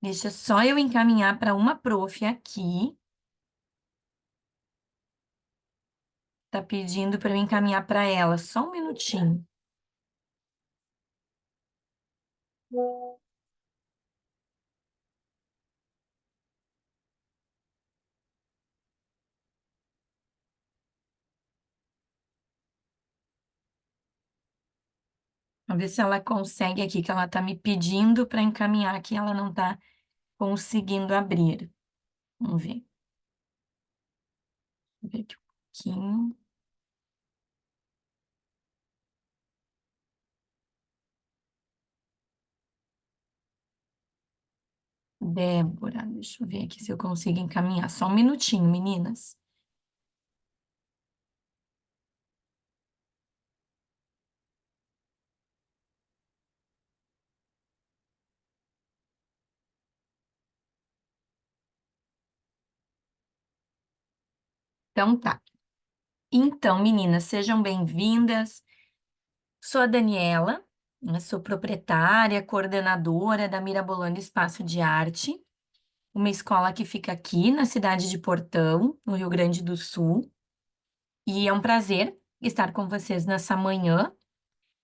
Deixa só eu encaminhar para uma prof aqui. Tá pedindo para eu encaminhar para ela. Só um minutinho. Vamos ver se ela consegue aqui, que ela tá me pedindo para encaminhar aqui, ela não tá conseguindo abrir. Vamos ver. Vamos ver aqui um pouquinho. Débora, deixa eu ver aqui se eu consigo encaminhar. Só um minutinho, meninas. Então tá. Então, meninas, sejam bem-vindas. Sou a Daniela, né, sou proprietária, coordenadora da Mirabolando Espaço de Arte, uma escola que fica aqui na cidade de Portão, no Rio Grande do Sul. E é um prazer estar com vocês nessa manhã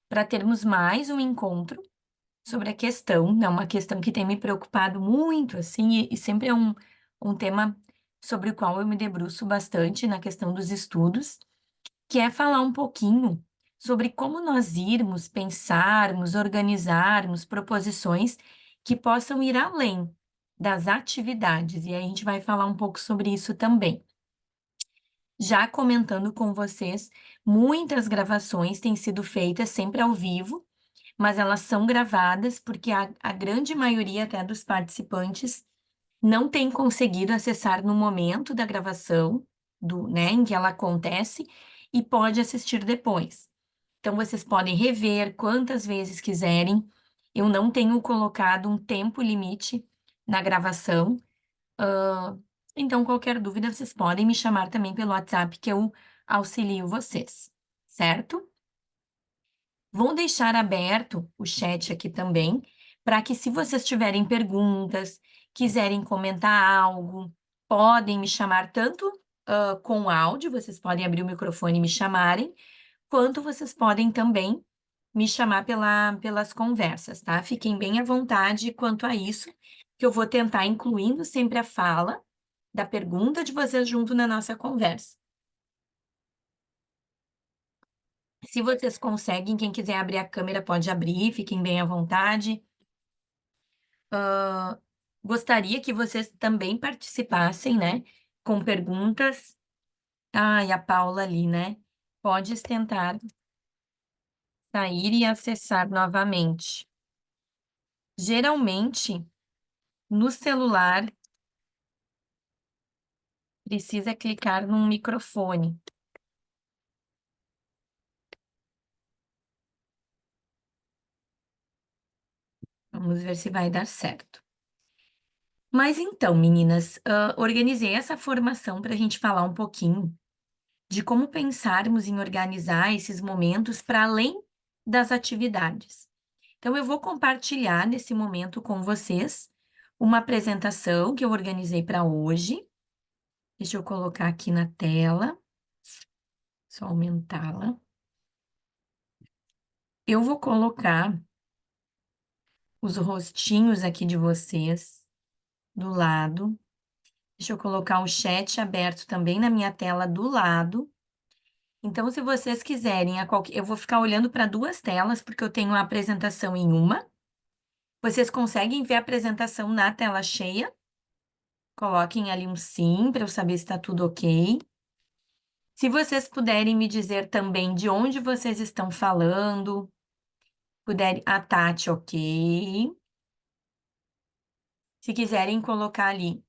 para termos mais um encontro sobre a questão, né, uma questão que tem me preocupado muito, assim, e sempre é um tema sobre o qual eu me debruço bastante na questão dos estudos, que é falar um pouquinho sobre como nós irmos, pensarmos, organizarmos proposições que possam ir além das atividades. E aí a gente vai falar um pouco sobre isso também. Já comentando com vocês, muitas gravações têm sido feitas sempre ao vivo, mas elas são gravadas porque a grande maioria até dos participantes não tem conseguido acessar no momento da gravação, né, em que ela acontece, e pode assistir depois. Então, vocês podem rever quantas vezes quiserem. Eu não tenho colocado um tempo limite na gravação. Então, qualquer dúvida, vocês podem me chamar também pelo WhatsApp, que eu auxilio vocês, certo? Vou deixar aberto o chat aqui também, para que se vocês tiverem perguntas, quiserem comentar algo, podem me chamar tanto com áudio, vocês podem abrir o microfone e me chamarem, quanto vocês podem também me chamar pelas conversas, tá? Fiquem bem à vontade quanto a isso, que eu vou tentar incluindo sempre a fala da pergunta de vocês junto na nossa conversa. Se vocês conseguem, quem quiser abrir a câmera pode abrir, fiquem bem à vontade. Gostaria que vocês também participassem, né, com perguntas. Ah, e a Paula ali, né? Pode tentar sair e acessar novamente. Geralmente, no celular, precisa clicar num microfone. Vamos ver se vai dar certo. Mas então, meninas, organizei essa formação para a gente falar um pouquinho de como pensarmos em organizar esses momentos para além das atividades. Então, eu vou compartilhar nesse momento com vocês uma apresentação que eu organizei para hoje. Deixa eu colocar aqui na tela, só aumentá-la. Eu vou colocar os rostinhos aqui de vocês do lado. Deixa eu colocar o chat aberto também na minha tela do lado. Então, se vocês quiserem, eu vou ficar olhando para duas telas, porque eu tenho a apresentação em uma. Vocês conseguem ver a apresentação na tela cheia? Coloquem ali um sim para eu saber se está tudo ok. Se vocês puderem me dizer também de onde vocês estão falando, puderem. A Tati, ok. Se quiserem colocar ali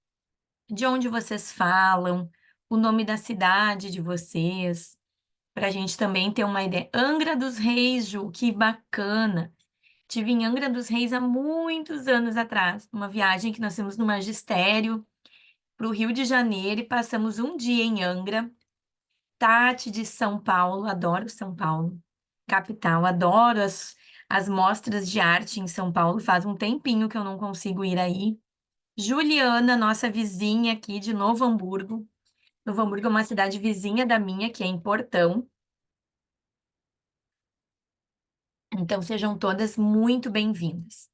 de onde vocês falam, o nome da cidade de vocês, para a gente também ter uma ideia. Angra dos Reis, Ju, que bacana! Tive em Angra dos Reis há muitos anos atrás, uma viagem que nós fizemos no magistério para o Rio de Janeiro e passamos um dia em Angra. Tati de São Paulo, adoro São Paulo, capital, adoro as mostras de arte em São Paulo. Faz um tempinho que eu não consigo ir aí. Juliana, nossa vizinha aqui de Novo Hamburgo. Novo Hamburgo é uma cidade vizinha da minha, que é em Portão. Então, sejam todas muito bem-vindas.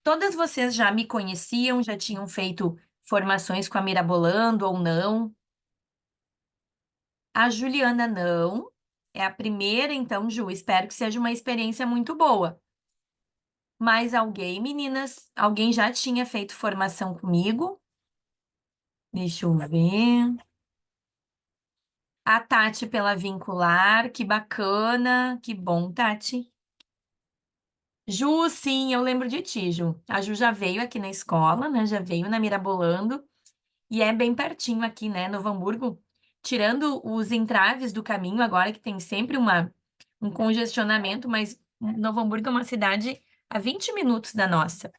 Todas vocês já me conheciam, já tinham feito formações com a Mirabolando ou não? A Juliana não. É a primeira, então, Ju, espero que seja uma experiência muito boa. Mas alguém, meninas, alguém já tinha feito formação comigo? Deixa eu ver. A Tati pela Vincular, que bacana, que bom, Tati. Ju, sim, eu lembro de ti, Ju. A Ju já veio aqui na escola, né? Já veio na Mirabolando. E é bem pertinho aqui, né, Novo Hamburgo. Tirando os entraves do caminho, agora que tem sempre um congestionamento, mas Novo Hamburgo é uma cidade a 20 minutos da nossa.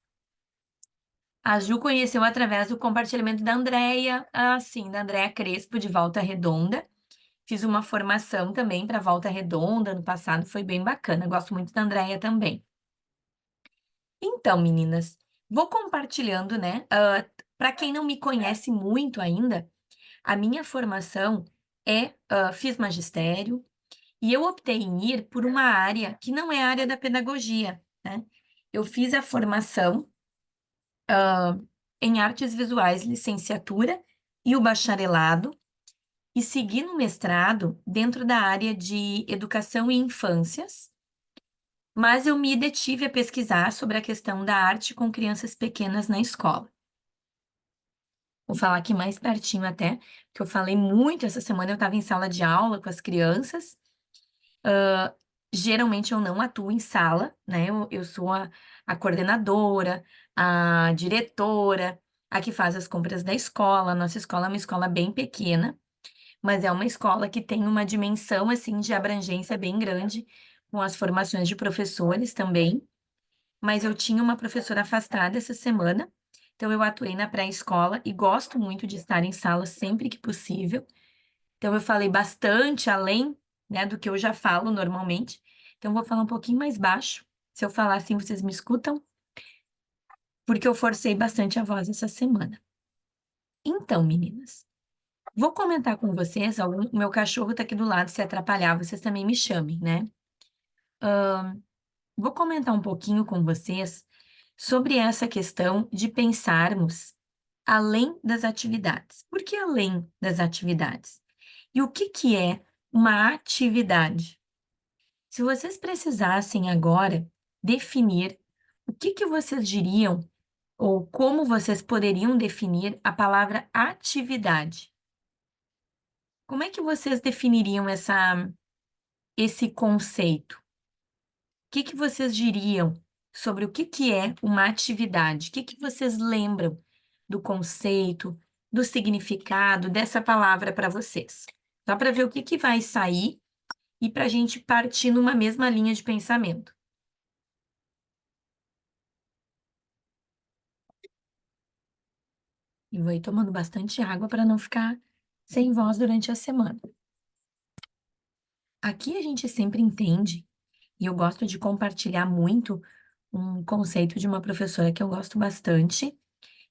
A Ju conheceu através do compartilhamento da Andrea, sim, da Andrea Crespo, de Volta Redonda. Fiz uma formação também para Volta Redonda no passado, foi bem bacana. Gosto muito da Andrea também. Então, meninas, vou compartilhando, né? Para quem não me conhece muito ainda, a minha formação fiz magistério e eu optei em ir por uma área que não é a área da pedagogia, né? Eu fiz a formação em artes visuais, licenciatura e o bacharelado, e segui no mestrado dentro da área de educação e infâncias, mas eu me detive a pesquisar sobre a questão da arte com crianças pequenas na escola. Vou falar aqui mais pertinho até, que eu falei muito essa semana, eu estava em sala de aula com as crianças. Geralmente eu não atuo em sala, né? Eu sou a coordenadora, a diretora, a que faz as compras da escola. Nossa escola é uma escola bem pequena, mas é uma escola que tem uma dimensão, assim, de abrangência bem grande, com as formações de professores também. Mas eu tinha uma professora afastada essa semana, então eu atuei na pré-escola e gosto muito de estar em sala sempre que possível. Então eu falei bastante além, né, do que eu já falo normalmente. Então eu vou falar um pouquinho mais baixo. Se eu falar assim, vocês me escutam? Porque eu forcei bastante a voz essa semana. Então, meninas, vou comentar com vocês, o meu cachorro tá aqui do lado, se atrapalhar, vocês também me chamem, né? Vou comentar um pouquinho com vocês sobre essa questão de pensarmos além das atividades. Por que além das atividades? E o que que é uma atividade? Se vocês precisassem agora definir o que que vocês diriam ou como vocês poderiam definir a palavra atividade, como é que vocês definiriam esse conceito? O que que vocês diriam sobre o que que é uma atividade? O que que vocês lembram do conceito, do significado dessa palavra para vocês? Só para ver o que que vai sair e para a gente partir numa mesma linha de pensamento. E vou ir tomando bastante água para não ficar sem voz durante a semana. Aqui a gente sempre entende, e eu gosto de compartilhar muito um conceito de uma professora que eu gosto bastante,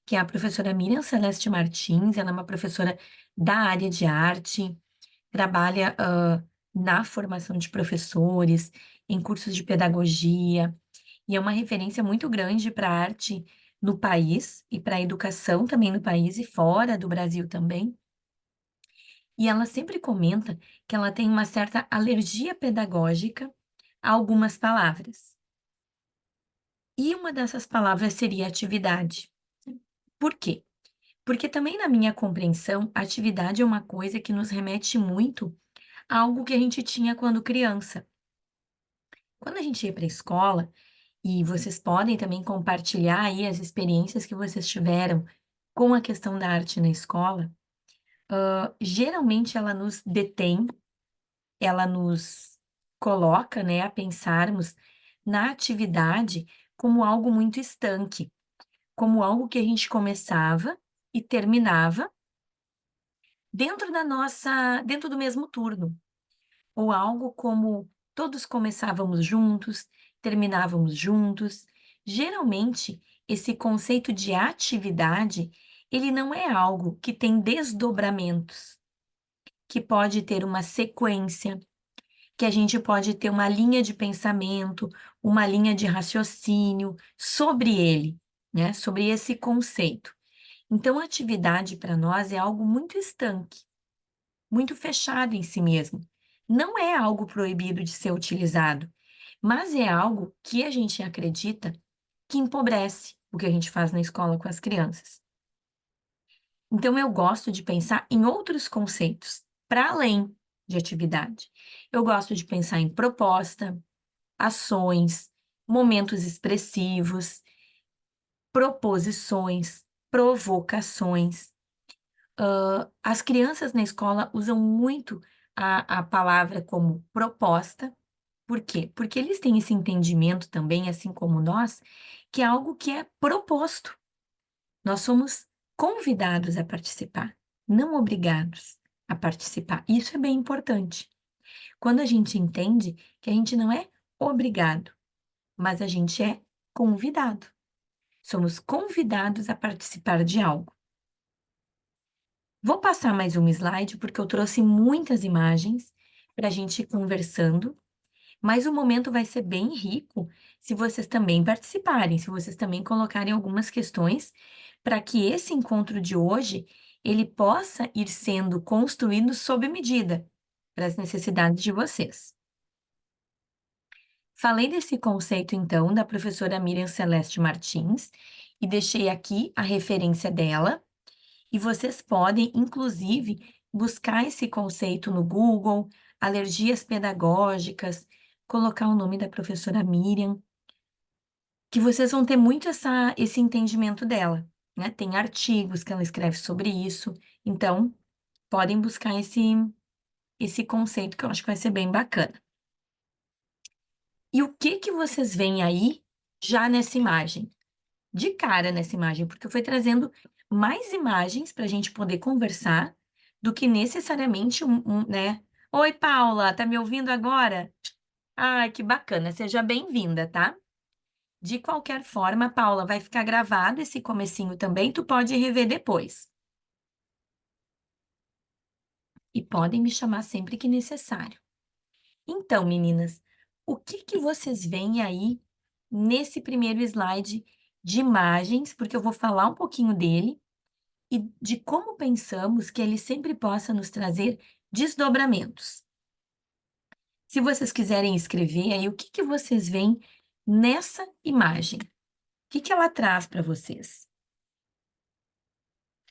que é a professora Miriam Celeste Martins. Ela é uma professora da área de arte, trabalha na formação de professores, em cursos de pedagogia, e é uma referência muito grande para a arte no país e para a educação também no país e fora do Brasil também. E ela sempre comenta que ela tem uma certa alergia pedagógica a algumas palavras. E uma dessas palavras seria atividade. Por quê? Porque também na minha compreensão, atividade é uma coisa que nos remete muito a algo que a gente tinha quando criança. Quando a gente ia para a escola, e vocês podem também compartilhar aí as experiências que vocês tiveram com a questão da arte na escola, geralmente ela nos detém, ela nos coloca, né, a pensarmos na atividade como algo muito estanque, como algo que a gente começava e terminava dentro do mesmo turno, ou algo como todos começávamos juntos, terminávamos juntos. Geralmente, esse conceito de atividade, ele não é algo que tem desdobramentos, que pode ter uma sequência, que a gente pode ter uma linha de pensamento, uma linha de raciocínio sobre ele, né? Sobre esse conceito. Então, atividade para nós é algo muito estanque, muito fechado em si mesmo. Não é algo proibido de ser utilizado, mas é algo que a gente acredita que empobrece o que a gente faz na escola com as crianças. Então, eu gosto de pensar em outros conceitos, para além de atividade. Eu gosto de pensar em proposta, ações, momentos expressivos, proposições, provocações. As crianças na escola usam muito a palavra como proposta. Por quê? Porque eles têm esse entendimento também, assim como nós, que é algo que é proposto. Nós somos convidados a participar, não obrigados a participar. Isso é bem importante. Quando a gente entende que a gente não é obrigado, mas a gente é convidado. Somos convidados a participar de algo. Vou passar mais um slide, porque eu trouxe muitas imagens para a gente ir conversando, mas o momento vai ser bem rico se vocês também participarem, se vocês também colocarem algumas questões, para que esse encontro de hoje ele possa ir sendo construído sob medida para as necessidades de vocês. Falei desse conceito, então, da professora Miriam Celeste Martins e deixei aqui a referência dela. E vocês podem, inclusive, buscar esse conceito no Google, alergias pedagógicas, colocar o nome da professora Miriam, que vocês vão ter muito esse entendimento dela, né? Tem artigos que ela escreve sobre isso, então podem buscar esse conceito que eu acho que vai ser bem bacana. E o que que vocês veem aí já nessa imagem? De cara nessa imagem, porque eu fui trazendo mais imagens para a gente poder conversar do que necessariamente né? Oi, Paula, tá me ouvindo agora? Ai, que bacana, seja bem-vinda, tá? De qualquer forma, Paula, vai ficar gravado esse comecinho também, tu pode rever depois. E podem me chamar sempre que necessário. Então, meninas, o que que vocês veem aí nesse primeiro slide de imagens, porque eu vou falar um pouquinho dele e de como pensamos que ele sempre possa nos trazer desdobramentos. Se vocês quiserem escrever aí, o que que vocês veem nessa imagem? O que que ela traz para vocês?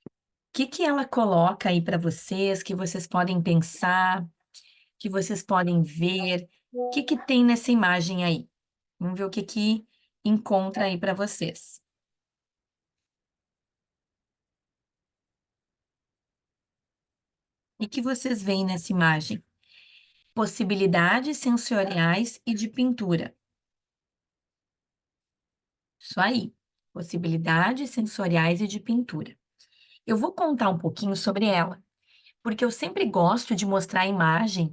O que que ela coloca aí para vocês, que vocês podem pensar, que vocês podem ver? O que que tem nessa imagem aí? Vamos ver o que que encontra aí para vocês. O que vocês veem nessa imagem? Possibilidades sensoriais e de pintura. Isso aí, possibilidades sensoriais e de pintura. Eu vou contar um pouquinho sobre ela, porque eu sempre gosto de mostrar a imagem,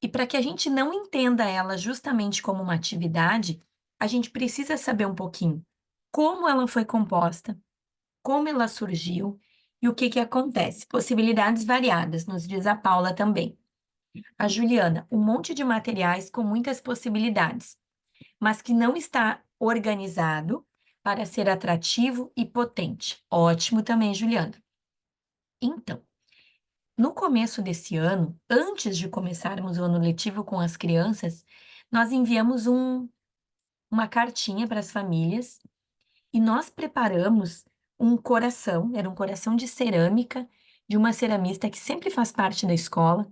e para que a gente não entenda ela justamente como uma atividade, a gente precisa saber um pouquinho como ela foi composta, como ela surgiu e o que que acontece. Possibilidades variadas, nos diz a Paula também. A Juliana, um monte de materiais com muitas possibilidades, mas que não está organizado para ser atrativo e potente. Ótimo também, Juliana. Então, no começo desse ano, antes de começarmos o ano letivo com as crianças, nós enviamos uma cartinha para as famílias e nós preparamos um coração, era um coração de cerâmica, de uma ceramista que sempre faz parte da escola,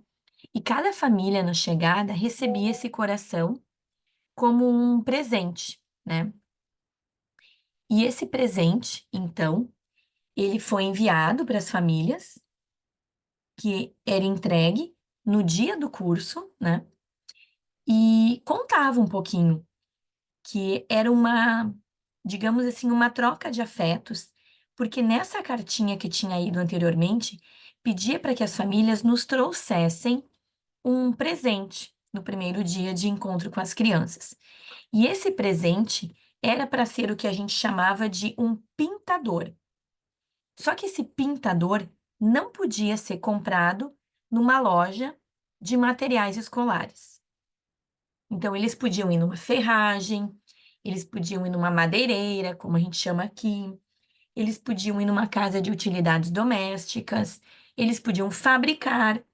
e cada família na chegada recebia esse coração como um presente, né? E esse presente, então, ele foi enviado para as famílias, que era entregue no dia do curso, né? E contava um pouquinho que era uma, digamos assim, uma troca de afetos, porque nessa cartinha que tinha ido anteriormente, pedia para que as famílias nos trouxessem um presente no primeiro dia de encontro com as crianças. E esse presente era para ser o que a gente chamava de um pintador. Só que esse pintador não podia ser comprado numa loja de materiais escolares. Então, eles podiam ir numa ferragem, eles podiam ir numa madeireira, como a gente chama aqui, eles podiam ir numa casa de utilidades domésticas, eles podiam fabricar,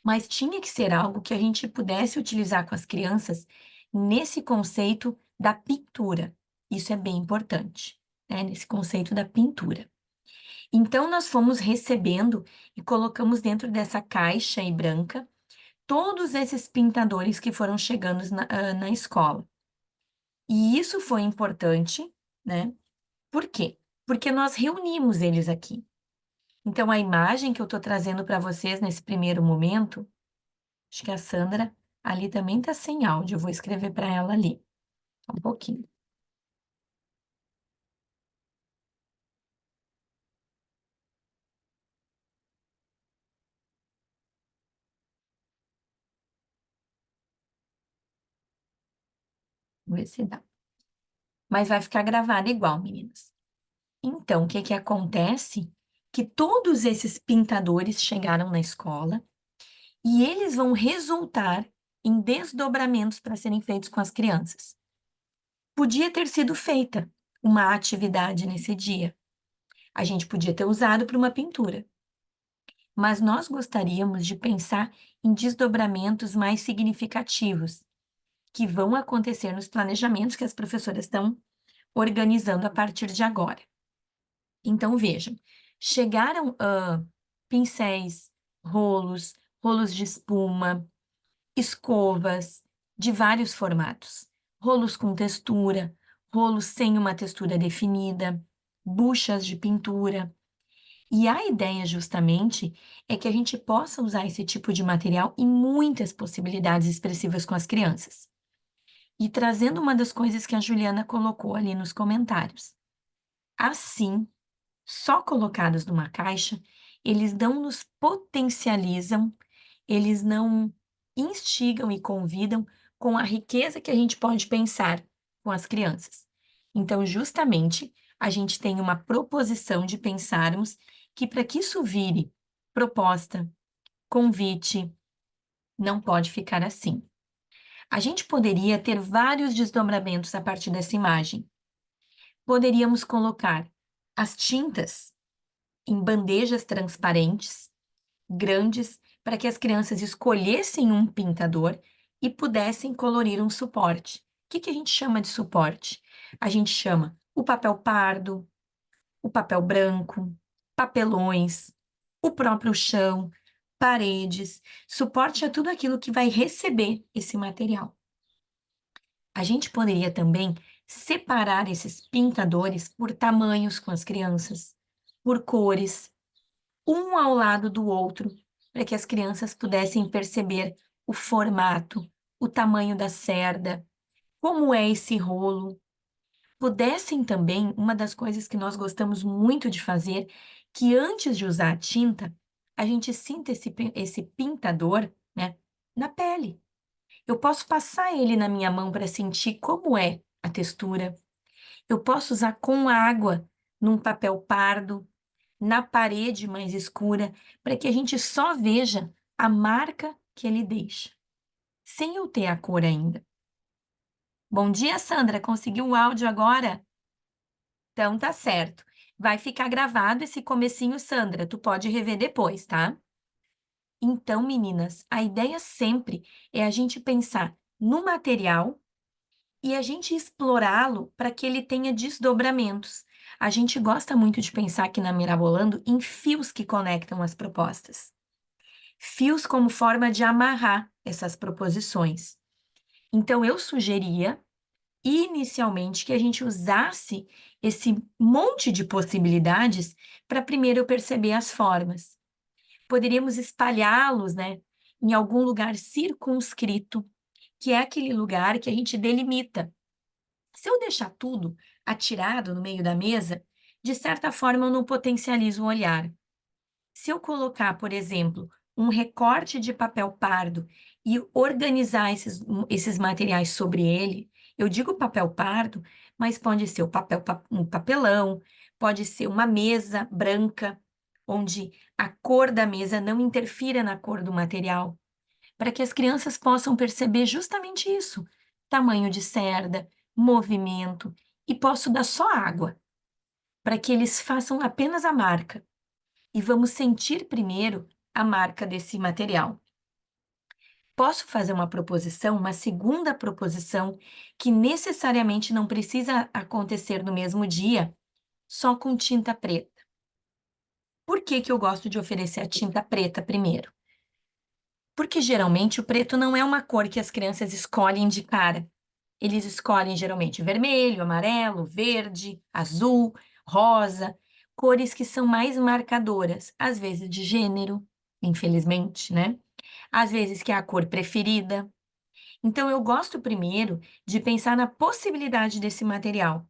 mas tinha que ser algo que a gente pudesse utilizar com as crianças nesse conceito da pintura. Isso é bem importante, né? Nesse conceito da pintura. Então, nós fomos recebendo e colocamos dentro dessa caixa aí branca todos esses pintadores que foram chegando na escola. E isso foi importante, né? Por quê? Porque nós reunimos eles aqui. Então, a imagem que eu estou trazendo para vocês nesse primeiro momento, acho que a Sandra ali também está sem áudio, eu vou escrever para ela ali, só um pouquinho. Vamos ver se dá. Mas vai ficar gravado igual, meninas. Então, o que que acontece? Que todos esses pintadores chegaram na escola e eles vão resultar em desdobramentos para serem feitos com as crianças. Podia ter sido feita uma atividade nesse dia. A gente podia ter usado para uma pintura, mas nós gostaríamos de pensar em desdobramentos mais significativos, que vão acontecer nos planejamentos que as professoras estão organizando a partir de agora. Então, vejam, chegaram pincéis, rolos de espuma, escovas de vários formatos, rolos com textura, rolos sem uma textura definida, buchas de pintura. E a ideia, justamente, é que a gente possa usar esse tipo de material em muitas possibilidades expressivas com as crianças. E trazendo uma das coisas que a Juliana colocou ali nos comentários. Assim, só colocados numa caixa, eles não nos potencializam, eles não instigam e convidam com a riqueza que a gente pode pensar com as crianças. Então, justamente, a gente tem uma proposição de pensarmos que para que isso vire proposta, convite, não pode ficar assim. A gente poderia ter vários desdobramentos a partir dessa imagem. Poderíamos colocar as tintas em bandejas transparentes, grandes, para que as crianças escolhessem um pintador e pudessem colorir um suporte. O que que a gente chama de suporte? A gente chama o papel pardo, o papel branco, papelões, o próprio chão, paredes. Suporte é tudo aquilo que vai receber esse material. A gente poderia também separar esses pintadores por tamanhos com as crianças, por cores, um ao lado do outro, para que as crianças pudessem perceber o formato, o tamanho da cerda, como é esse rolo. Pudessem também, uma das coisas que nós gostamos muito de fazer, que antes de usar a tinta, a gente sinta esse pintador, né, na pele. Eu posso passar ele na minha mão para sentir como é a textura. Eu posso usar com água num papel pardo, na parede mais escura, para que a gente só veja a marca que ele deixa, sem eu ter a cor ainda. Bom dia, Sandra. Conseguiu o áudio agora? Então tá certo. Vai ficar gravado esse comecinho, Sandra. Tu pode rever depois, tá? Então, meninas, a ideia sempre é a gente pensar no material e a gente explorá-lo para que ele tenha desdobramentos. A gente gosta muito de pensar aqui na Mirabolando em fios que conectam as propostas. Fios como forma de amarrar essas proposições. Então, eu sugeria, inicialmente, que a gente usasse esse monte de possibilidades para primeiro eu perceber as formas. Poderíamos espalhá-los, né, em algum lugar circunscrito, que é aquele lugar que a gente delimita. Se eu deixar tudo atirado no meio da mesa, de certa forma eu não potencializo o olhar. Se eu colocar, por exemplo, um recorte de papel pardo e organizar esses materiais sobre ele, Eu digo papel pardo, mas pode ser um papelão, pode ser uma mesa branca, onde a cor da mesa não interfira na cor do material, para que as crianças possam perceber justamente isso: tamanho de cerda, movimento, e posso dar só água, para que eles façam apenas a marca. E vamos sentir primeiro a marca desse material. Posso fazer uma proposição, uma segunda proposição, que necessariamente não precisa acontecer no mesmo dia, só com tinta preta. Por que que eu gosto de oferecer a tinta preta primeiro? Porque geralmente o preto não é uma cor que as crianças escolhem de cara. Eles escolhem geralmente vermelho, amarelo, verde, azul, rosa, cores que são mais marcadoras, às vezes de gênero, infelizmente, né? Às vezes que é a cor preferida. Então, eu gosto primeiro de pensar na possibilidade desse material,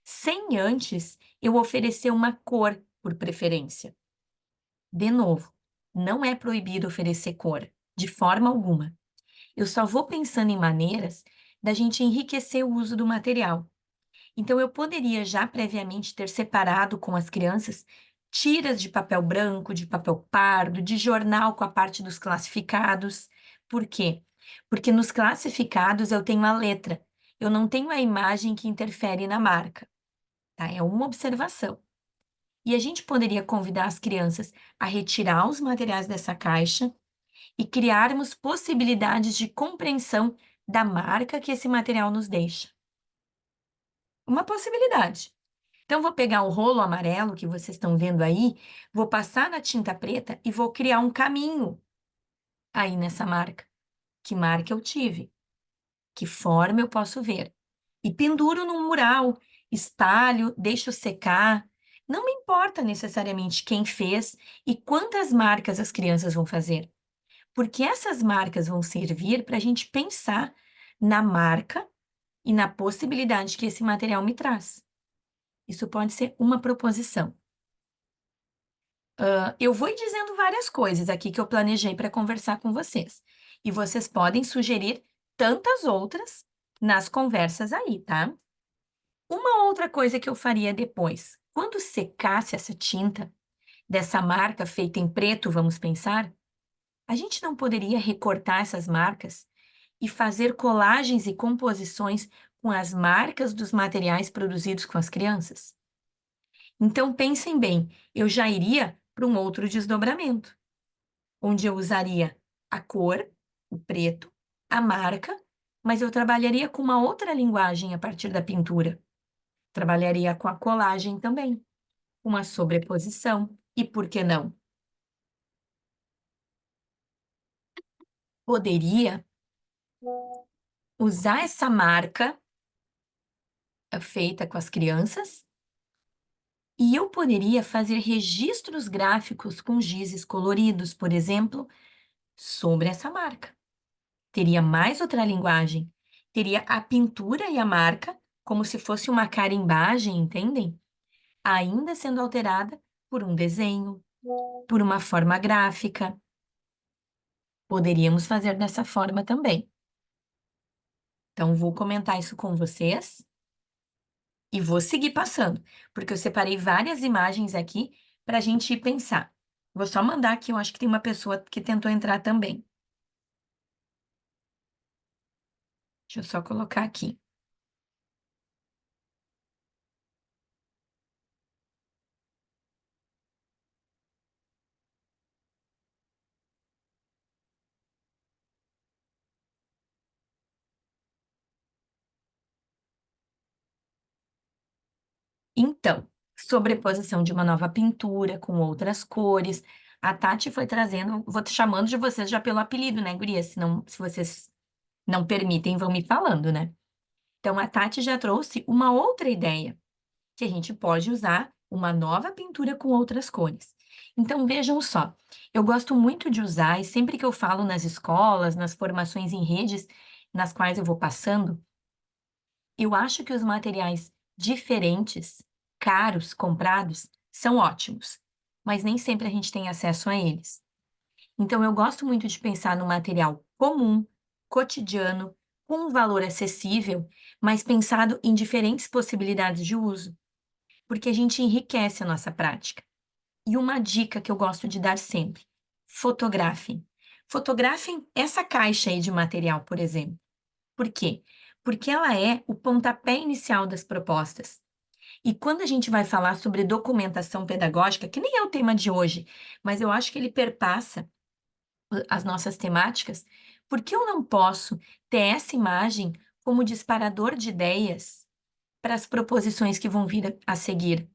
sem antes eu oferecer uma cor por preferência. De novo, não é proibido oferecer cor, de forma alguma. Eu só vou pensando em maneiras da gente enriquecer o uso do material. Então, eu poderia já previamente ter separado com as crianças tiras de papel branco, de papel pardo, de jornal com a parte dos classificados. Por quê? Porque nos classificados eu tenho a letra, eu não tenho a imagem que interfere na marca, tá? É uma observação. E a gente poderia convidar as crianças a retirar os materiais dessa caixa e criarmos possibilidades de compreensão da marca que esse material nos deixa. Uma possibilidade. Então, vou pegar o rolo amarelo que vocês estão vendo aí, vou passar na tinta preta e vou criar um caminho aí nessa marca. Que marca eu tive? Que forma eu posso ver? E penduro num mural, espalho, deixo secar. Não me importa necessariamente quem fez e quantas marcas as crianças vão fazer, porque essas marcas vão servir para a gente pensar na marca e na possibilidade que esse material me traz. Isso pode ser uma proposição. Eu vou dizendo várias coisas aqui que eu planejei para conversar com vocês. E vocês podem sugerir tantas outras nas conversas aí, tá? Uma outra coisa que eu faria depois, quando secasse essa tinta, dessa marca feita em preto, vamos pensar, a gente não poderia recortar essas marcas e fazer colagens e composições com as marcas dos materiais produzidos com as crianças? Então, pensem bem, eu já iria para um outro desdobramento, onde eu usaria a cor, o preto, a marca, mas eu trabalharia com uma outra linguagem a partir da pintura. Trabalharia com a colagem também, uma sobreposição. E por que não? Poderia usar essa marca feita com as crianças e eu poderia fazer registros gráficos com gizes coloridos, por exemplo, sobre essa marca. Teria mais outra linguagem. Teria a pintura e a marca, como se fosse uma carimbagem, entendem? Ainda sendo alterada por um desenho, por uma forma gráfica. Poderíamos fazer dessa forma também. Então, vou comentar isso com vocês e vou seguir passando, porque eu separei várias imagens aqui para a gente pensar. Vou só mandar aqui, eu acho que tem uma pessoa que tentou entrar também. Deixa eu só colocar aqui. Então, sobreposição de uma nova pintura com outras cores. A Tati foi trazendo, vou te chamando de vocês já pelo apelido, né, guria? Se vocês não permitem, vão me falando, né? Então, a Tati já trouxe uma outra ideia, que a gente pode usar uma nova pintura com outras cores. Então, vejam só, eu gosto muito de usar, e sempre que eu falo nas escolas, nas formações em redes, nas quais eu vou passando, eu acho que os materiais diferentes, caros, comprados, são ótimos, mas nem sempre a gente tem acesso a eles. Então, eu gosto muito de pensar no material comum, cotidiano, com um valor acessível, mas pensado em diferentes possibilidades de uso, porque a gente enriquece a nossa prática. E uma dica que eu gosto de dar sempre: fotografem. Fotografem essa caixa aí de material, por exemplo. Por quê? Porque ela é o pontapé inicial das propostas. E quando a gente vai falar sobre documentação pedagógica, que nem é o tema de hoje, mas eu acho que ele perpassa as nossas temáticas, por que eu não posso ter essa imagem como disparador de ideias para as proposições que vão vir a seguir?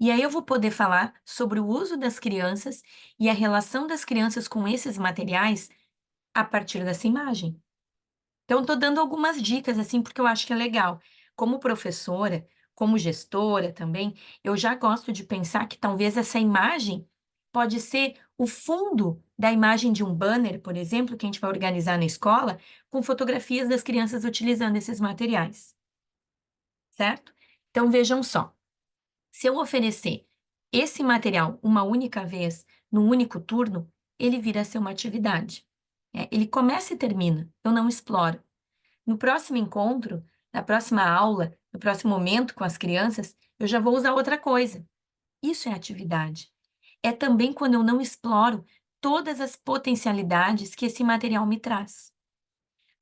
E aí eu vou poder falar sobre o uso das crianças e a relação das crianças com esses materiais a partir dessa imagem. Então, estou dando algumas dicas, assim, porque eu acho que é legal. Como professora, como gestora também, eu já gosto de pensar que talvez essa imagem pode ser o fundo da imagem de um banner, por exemplo, que a gente vai organizar na escola, com fotografias das crianças utilizando esses materiais, certo? Então, vejam só. Se eu oferecer esse material uma única vez, num único turno, ele vira a ser uma atividade. Ele começa e termina, eu não exploro. No próximo encontro, na próxima aula, no próximo momento com as crianças, eu já vou usar outra coisa. Isso é atividade. É também quando eu não exploro todas as potencialidades que esse material me traz.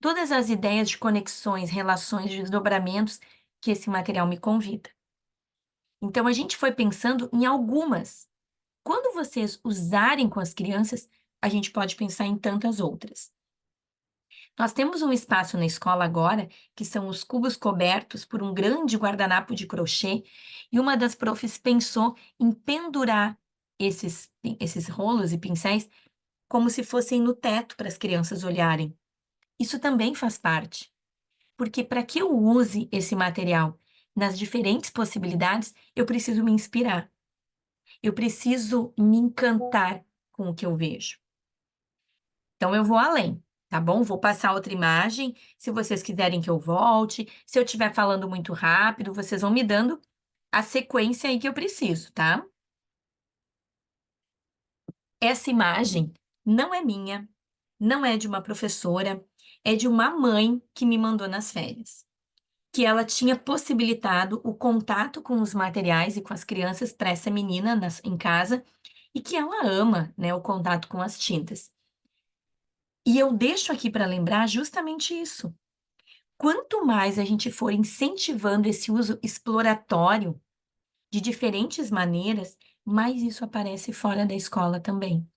Todas as ideias de conexões, relações, desdobramentos que esse material me convida. Então, a gente foi pensando em algumas. Quando vocês usarem com as crianças, a gente pode pensar em tantas outras. Nós temos um espaço na escola agora, que são os cubos cobertos por um grande guardanapo de crochê, e uma das profs pensou em pendurar esses rolos e pincéis como se fossem no teto para as crianças olharem. Isso também faz parte, porque para que eu use esse material nas diferentes possibilidades, eu preciso me inspirar, eu preciso me encantar com o que eu vejo. Então eu vou além, tá bom? Vou passar outra imagem, se vocês quiserem que eu volte, se eu estiver falando muito rápido, vocês vão me dando a sequência aí que eu preciso, tá? Essa imagem não é minha, não é de uma professora, é de uma mãe que me mandou nas férias, que ela tinha possibilitado o contato com os materiais e com as crianças para essa menina em casa e que ela ama, né, o contato com as tintas. E eu deixo aqui para lembrar justamente isso. Quanto mais a gente for incentivando esse uso exploratório de diferentes maneiras, mais isso aparece fora da escola também.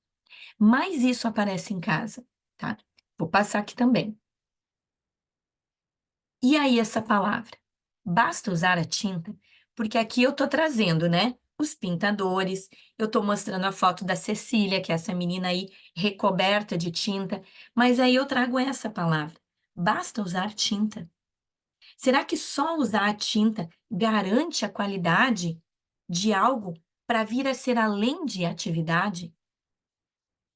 Mais isso aparece em casa, tá? Vou passar aqui também. E aí essa palavra? Basta usar a tinta, porque aqui eu tô trazendo, né? Os pintadores, eu tô mostrando a foto da Cecília, que é essa menina aí recoberta de tinta, mas aí eu trago essa palavra. Basta usar tinta. Será que só usar a tinta garante a qualidade de algo para vir a ser além de atividade?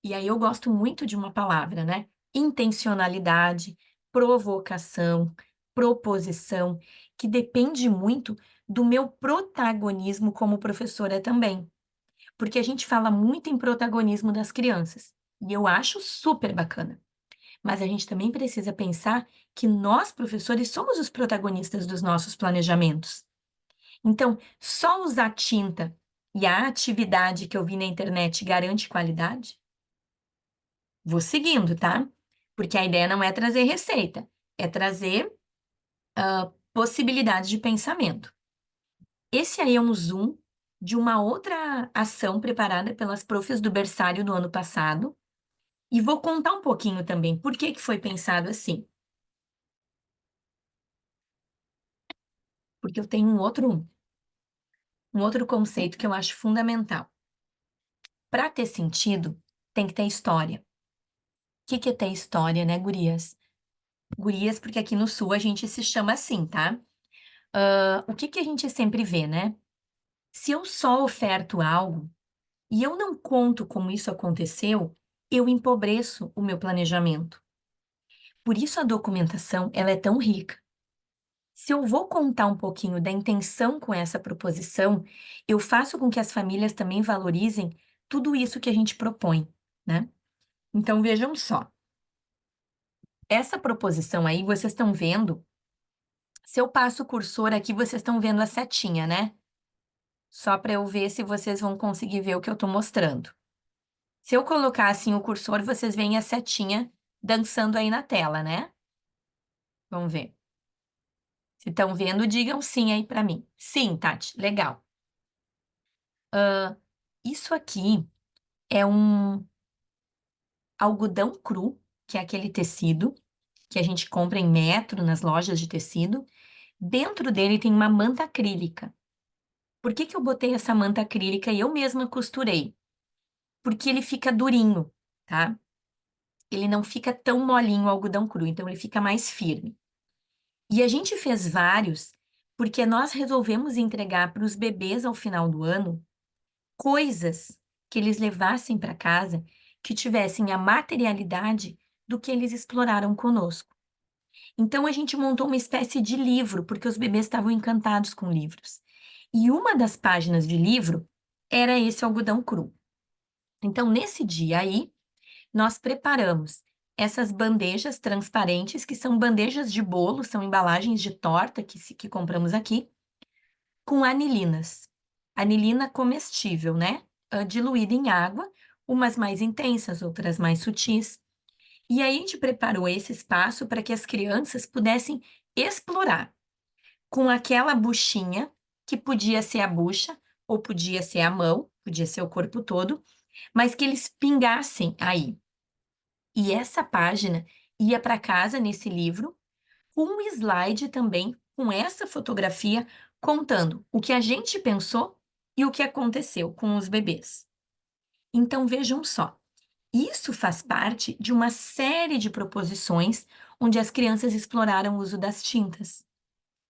E aí eu gosto muito de uma palavra, né? Intencionalidade, provocação, proposição, que depende muito do meu protagonismo como professora também. Porque a gente fala muito em protagonismo das crianças, e eu acho super bacana. Mas a gente também precisa pensar que nós, professores, somos os protagonistas dos nossos planejamentos. Então, só usar tinta e a atividade que eu vi na internet garante qualidade? Vou seguindo, tá? Porque a ideia não é trazer receita, é trazer possibilidades de pensamento. Esse aí é um zoom de uma outra ação preparada pelas profs do berçário no ano passado, e vou contar um pouquinho também por que que foi pensado assim. Porque eu tenho um outro conceito que eu acho fundamental. Para ter sentido, tem que ter história. O que que é ter história, né, gurias? Gurias, porque aqui no Sul a gente se chama assim, tá? O que que a gente sempre vê, né? Se eu só oferto algo e eu não conto como isso aconteceu, eu empobreço o meu planejamento. Por isso a documentação, ela é tão rica. Se eu vou contar um pouquinho da intenção com essa proposição, eu faço com que as famílias também valorizem tudo isso que a gente propõe, né? Então vejam só. Essa proposição aí, vocês estão vendo? Se eu passo o cursor aqui, vocês estão vendo a setinha, né? Só para eu ver se vocês vão conseguir ver o que eu estou mostrando. Se eu colocar assim o cursor, vocês veem a setinha dançando aí na tela, né? Vamos ver. Se estão vendo, digam sim aí para mim. Sim, Tati, legal. Isso aqui é um algodão cru, que é aquele tecido que a gente compra em metro nas lojas de tecido. Dentro dele tem uma manta acrílica. Por que que eu botei essa manta acrílica e eu mesma costurei? Porque ele fica durinho, tá? Ele não fica tão molinho o algodão cru, então ele fica mais firme. E a gente fez vários porque nós resolvemos entregar para os bebês ao final do ano coisas que eles levassem para casa que tivessem a materialidade do que eles exploraram conosco. Então a gente montou uma espécie de livro, porque os bebês estavam encantados com livros. E uma das páginas de livro era esse algodão cru. Então, nesse dia aí, nós preparamos essas bandejas transparentes, que são bandejas de bolo, são embalagens de torta que compramos aqui, com anilinas. Anilina comestível, né? Diluída em água, umas mais intensas, outras mais sutis. E aí a gente preparou esse espaço para que as crianças pudessem explorar com aquela buchinha, que podia ser a bucha, ou podia ser a mão, podia ser o corpo todo, mas que eles pingassem aí. E essa página ia para casa nesse livro, com um slide também, com essa fotografia, contando o que a gente pensou e o que aconteceu com os bebês. Então vejam só, isso faz parte de uma série de proposições onde as crianças exploraram o uso das tintas,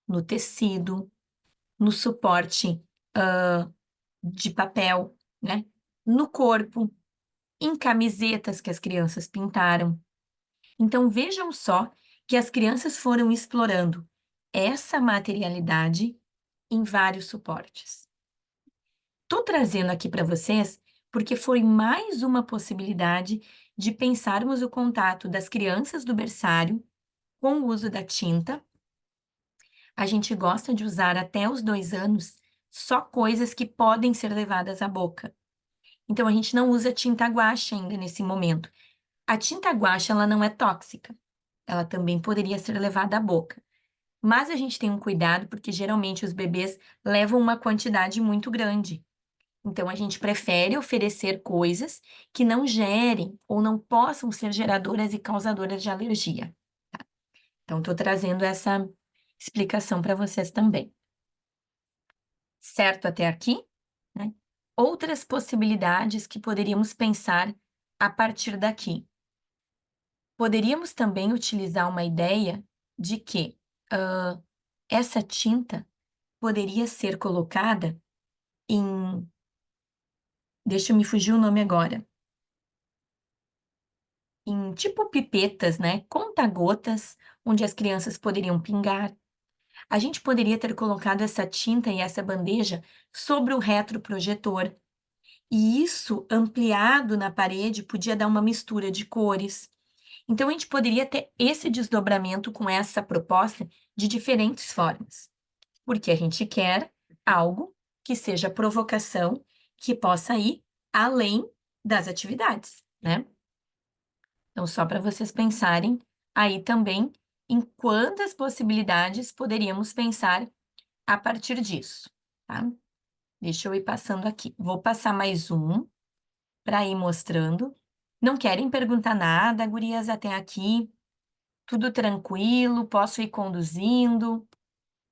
no tecido, no suporte, de papel, né? No corpo, em camisetas que as crianças pintaram. Então vejam só que as crianças foram explorando essa materialidade em vários suportes. Estou trazendo aqui para vocês porque foi mais uma possibilidade de pensarmos o contato das crianças do berçário com o uso da tinta. A gente gosta de usar até os 2 anos só coisas que podem ser levadas à boca. Então, a gente não usa tinta guache ainda nesse momento. A tinta guache, ela não é tóxica. Ela também poderia ser levada à boca. Mas a gente tem um cuidado porque geralmente os bebês levam uma quantidade muito grande. Então, a gente prefere oferecer coisas que não gerem ou não possam ser geradoras e causadoras de alergia. Então, estou trazendo essa explicação para vocês também. Certo até aqui, né? Outras possibilidades que poderíamos pensar a partir daqui. Poderíamos também utilizar uma ideia de que essa tinta poderia ser colocada em. Deixa eu me fugir o nome agora. Em tipo pipetas, né? Conta-gotas, onde as crianças poderiam pingar. A gente poderia ter colocado essa tinta e essa bandeja sobre o retroprojetor. E isso, ampliado na parede, podia dar uma mistura de cores. Então, a gente poderia ter esse desdobramento com essa proposta de diferentes formas, porque a gente quer algo que seja provocação, que possa ir além das atividades, né? Então, só para vocês pensarem aí também em quantas possibilidades poderíamos pensar a partir disso, tá? Deixa eu ir passando aqui. Vou passar mais um para ir mostrando. Não querem perguntar nada, gurias, até aqui? Tudo tranquilo? Posso ir conduzindo?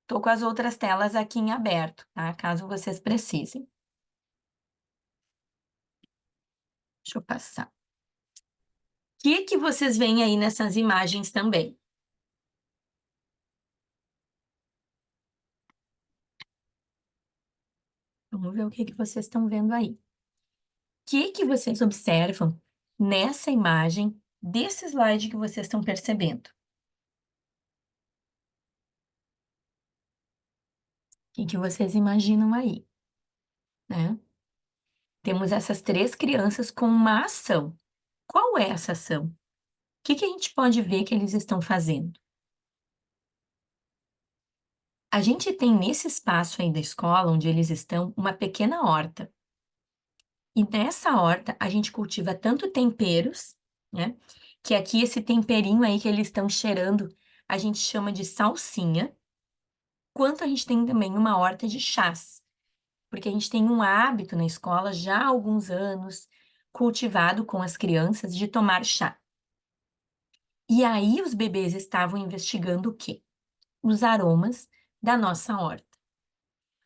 Tô com as outras telas aqui em aberto, tá? Caso vocês precisem. Deixa eu passar. O que vocês veem aí nessas imagens também? Vamos ver o que vocês estão vendo aí. O que vocês observam nessa imagem desse slide que vocês estão percebendo? O que vocês imaginam aí, né? Temos essas 3 crianças com uma ação. Qual é essa ação? que a gente pode ver que eles estão fazendo? A gente tem nesse espaço aí da escola, onde eles estão, uma pequena horta. E nessa horta a gente cultiva tanto temperos, né? Que aqui esse temperinho aí que eles estão cheirando, a gente chama de salsinha, quanto a gente tem também uma horta de chás, porque a gente tem um hábito na escola já há alguns anos, cultivado com as crianças, de tomar chá. E aí os bebês estavam investigando o quê? Os aromas da nossa horta.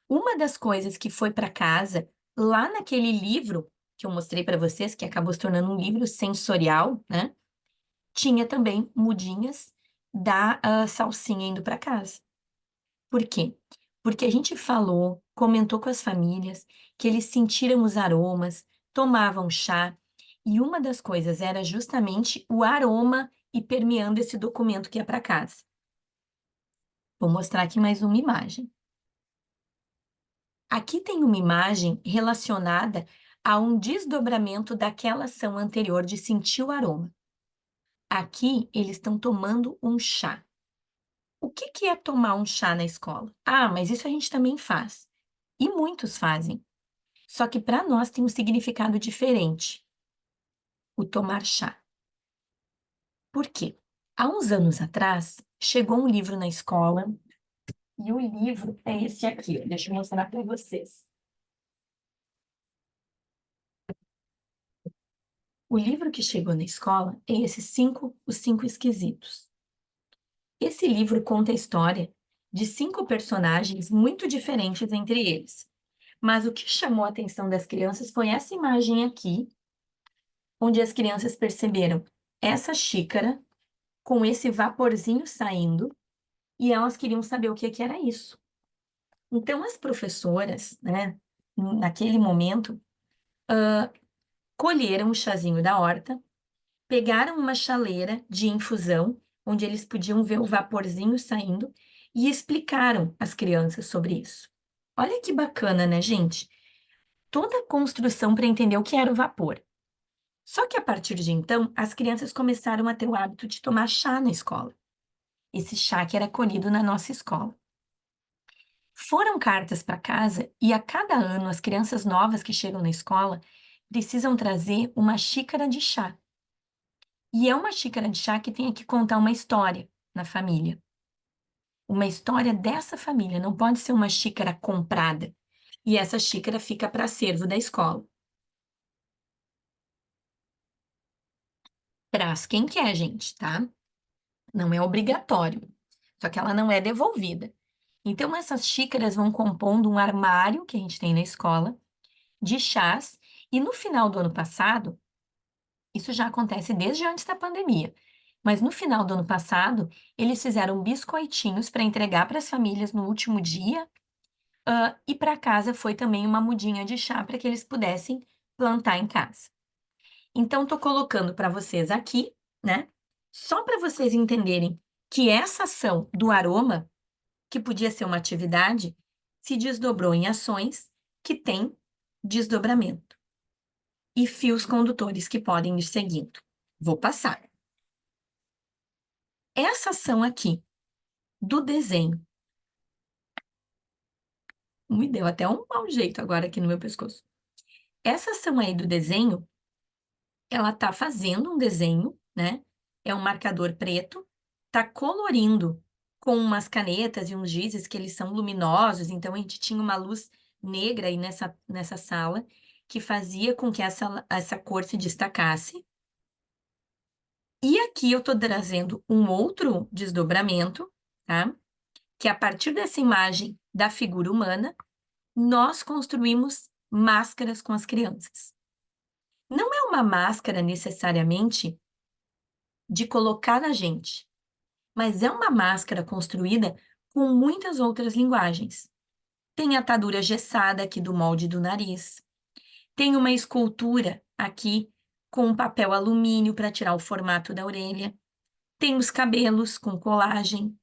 Uma das coisas que foi para casa, lá naquele livro que eu mostrei para vocês, que acabou se tornando um livro sensorial, né? Tinha também mudinhas da salsinha indo para casa. Por quê? Porque a gente falou, comentou com as famílias, que eles sentiram os aromas, tomavam chá, e uma das coisas era justamente o aroma e permeando esse documento que ia para casa. Vou mostrar aqui mais uma imagem. Aqui tem uma imagem relacionada a um desdobramento daquela ação anterior de sentir o aroma. Aqui eles estão tomando um chá. O que que é tomar um chá na escola? Ah, mas isso a gente também faz. E muitos fazem. Só que para nós tem um significado diferente, o tomar chá. Por quê? Há uns anos atrás, chegou um livro na escola, e o livro é esse aqui, ó. Deixa eu mostrar para vocês. O livro que chegou na escola é Os Cinco Esquisitos. Esse livro conta a história de 5 personagens muito diferentes entre eles. Mas o que chamou a atenção das crianças foi essa imagem aqui, onde as crianças perceberam essa xícara com esse vaporzinho saindo e elas queriam saber o que que era isso. Então, as professoras, né, naquele momento, colheram o chazinho da horta, pegaram uma chaleira de infusão, onde eles podiam ver o vaporzinho saindo, e explicaram às crianças sobre isso. Olha que bacana, né, gente? Toda a construção para entender o que era o vapor. Só que a partir de então, as crianças começaram a ter o hábito de tomar chá na escola. Esse chá que era colhido na nossa escola. Foram cartas para casa e a cada ano as crianças novas que chegam na escola precisam trazer uma xícara de chá. E é uma xícara de chá que tem que contar uma história na família. Uma história dessa família, não pode ser uma xícara comprada. E essa xícara fica para acervo da escola. Traz quem quer, gente, tá? Não é obrigatório. Só que ela não é devolvida. Então, essas xícaras vão compondo um armário que a gente tem na escola de chás. E no final do ano passado, isso já acontece desde antes da pandemia, mas no final do ano passado, eles fizeram biscoitinhos para entregar para as famílias no último dia, e para casa foi também uma mudinha de chá para que eles pudessem plantar em casa. Então, estou colocando para vocês aqui, né? Só para vocês entenderem que essa ação do aroma, que podia ser uma atividade, se desdobrou em ações que têm desdobramento e fios condutores que podem ir seguindo. Vou passar. Essa ação aqui do desenho, me deu até um mau jeito agora aqui no meu pescoço. Essa ação aí do desenho, ela tá fazendo um desenho, né? É um marcador preto, tá colorindo com umas canetas e uns gizes que eles são luminosos, então a gente tinha uma luz negra aí nessa sala que fazia com que essa cor se destacasse. E aqui eu tô trazendo um outro desdobramento, tá? Que a partir dessa imagem da figura humana, nós construímos máscaras com as crianças. Não é uma máscara necessariamente de colocar na gente, mas é uma máscara construída com muitas outras linguagens. Tem atadura gessada aqui do molde do nariz, tem uma escultura aqui com um papel alumínio para tirar o formato da orelha, tem os cabelos com colagem,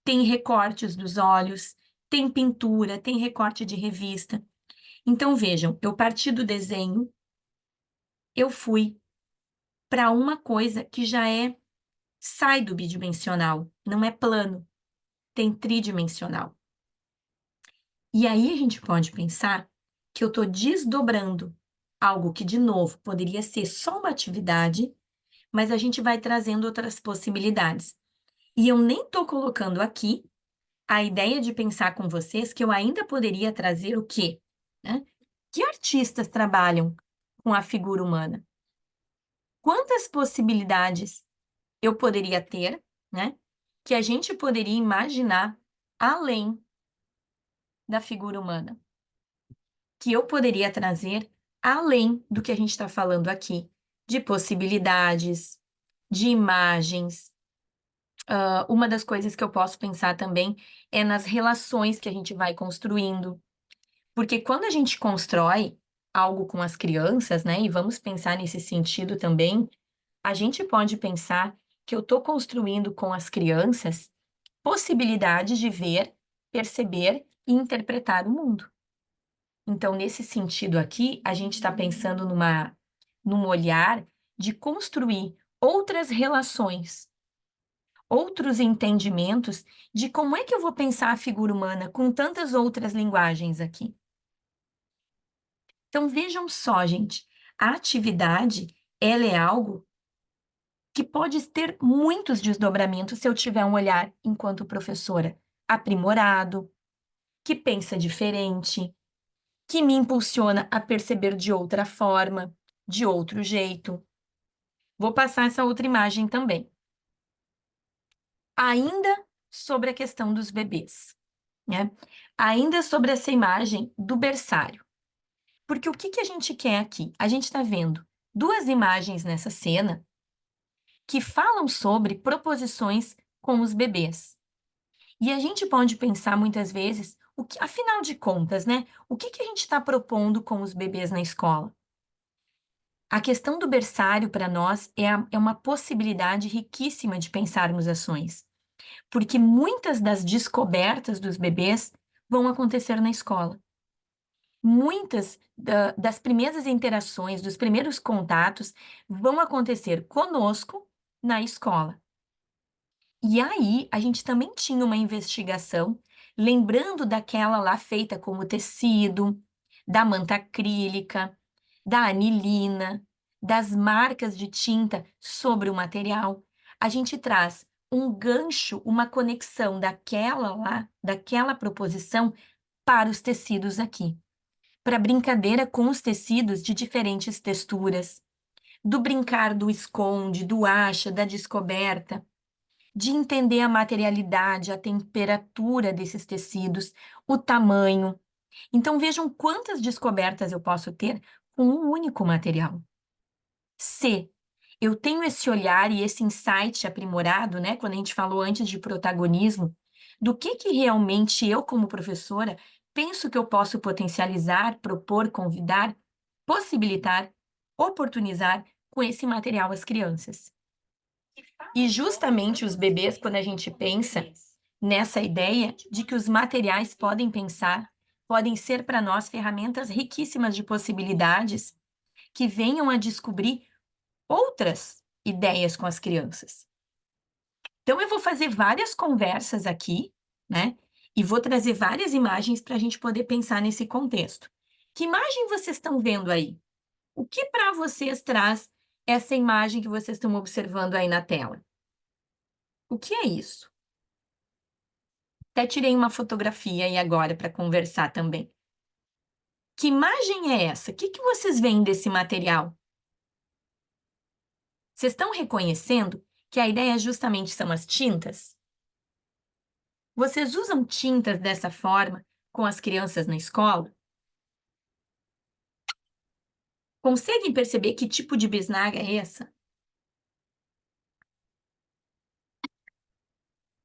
tem recortes dos olhos, tem pintura, tem recorte de revista. Então, vejam, eu parti do desenho, eu fui para uma coisa que já é sai do bidimensional, não é plano, tem tridimensional. E aí a gente pode pensar que eu estou desdobrando algo que, de novo, poderia ser só uma atividade, mas a gente vai trazendo outras possibilidades. E eu nem estou colocando aqui a ideia de pensar com vocês que eu ainda poderia trazer o quê? Né? Que artistas trabalham com a figura humana? Quantas possibilidades eu poderia ter, né? Que a gente poderia imaginar além da figura humana? Que eu poderia trazer além do que a gente está falando aqui, de possibilidades, de imagens. Uma das coisas que eu posso pensar também é nas relações que a gente vai construindo. Porque quando a gente constrói algo com as crianças, né, e vamos pensar nesse sentido também, a gente pode pensar que eu estou construindo com as crianças possibilidades de ver, perceber e interpretar o mundo. Então, nesse sentido aqui, a gente está pensando num olhar de construir outras relações, outros entendimentos de como é que eu vou pensar a figura humana com tantas outras linguagens aqui. Então, vejam só, gente, a atividade, ela é algo que pode ter muitos desdobramentos se eu tiver um olhar, enquanto professora, aprimorado, que pensa diferente, que me impulsiona a perceber de outra forma, de outro jeito. Vou passar essa outra imagem também. Ainda sobre a questão dos bebês, né? Ainda sobre essa imagem do berçário. Porque o que que a gente quer aqui? A gente está vendo duas imagens nessa cena que falam sobre proposições com os bebês. E a gente pode pensar muitas vezes, afinal de contas, né? O que que a gente está propondo com os bebês na escola? A questão do berçário, para nós, é uma possibilidade riquíssima de pensarmos ações, porque muitas das descobertas dos bebês vão acontecer na escola. Muitas das primeiras interações, dos primeiros contatos, vão acontecer conosco na escola. E aí, a gente também tinha uma investigação, lembrando daquela lá feita como tecido, da manta acrílica, da anilina, das marcas de tinta sobre o material. A gente traz um gancho, uma conexão daquela lá, daquela proposição para os tecidos aqui. Para brincadeira com os tecidos de diferentes texturas, do brincar do esconde, do acha, da descoberta, de entender a materialidade, a temperatura desses tecidos, o tamanho. Então, vejam quantas descobertas eu posso ter com um único material. Se eu tenho esse olhar e esse insight aprimorado, né, quando a gente falou antes de protagonismo, do que realmente eu, como professora, penso que eu posso potencializar, propor, convidar, possibilitar, oportunizar com esse material às crianças. E justamente os bebês, quando a gente pensa nessa ideia de que os materiais podem pensar, podem ser para nós ferramentas riquíssimas de possibilidades que venham a descobrir outras ideias com as crianças. Então, eu vou fazer várias conversas aqui, né? E vou trazer várias imagens para a gente poder pensar nesse contexto. Que imagem vocês estão vendo aí? O que para vocês traz essa imagem que vocês estão observando aí na tela? O que é isso? Até tirei uma fotografia aí agora para conversar também. Que imagem é essa? O que que vocês veem desse material? Vocês estão reconhecendo que a ideia justamente são as tintas? Vocês usam tintas dessa forma com as crianças na escola? Conseguem perceber que tipo de bisnaga é essa?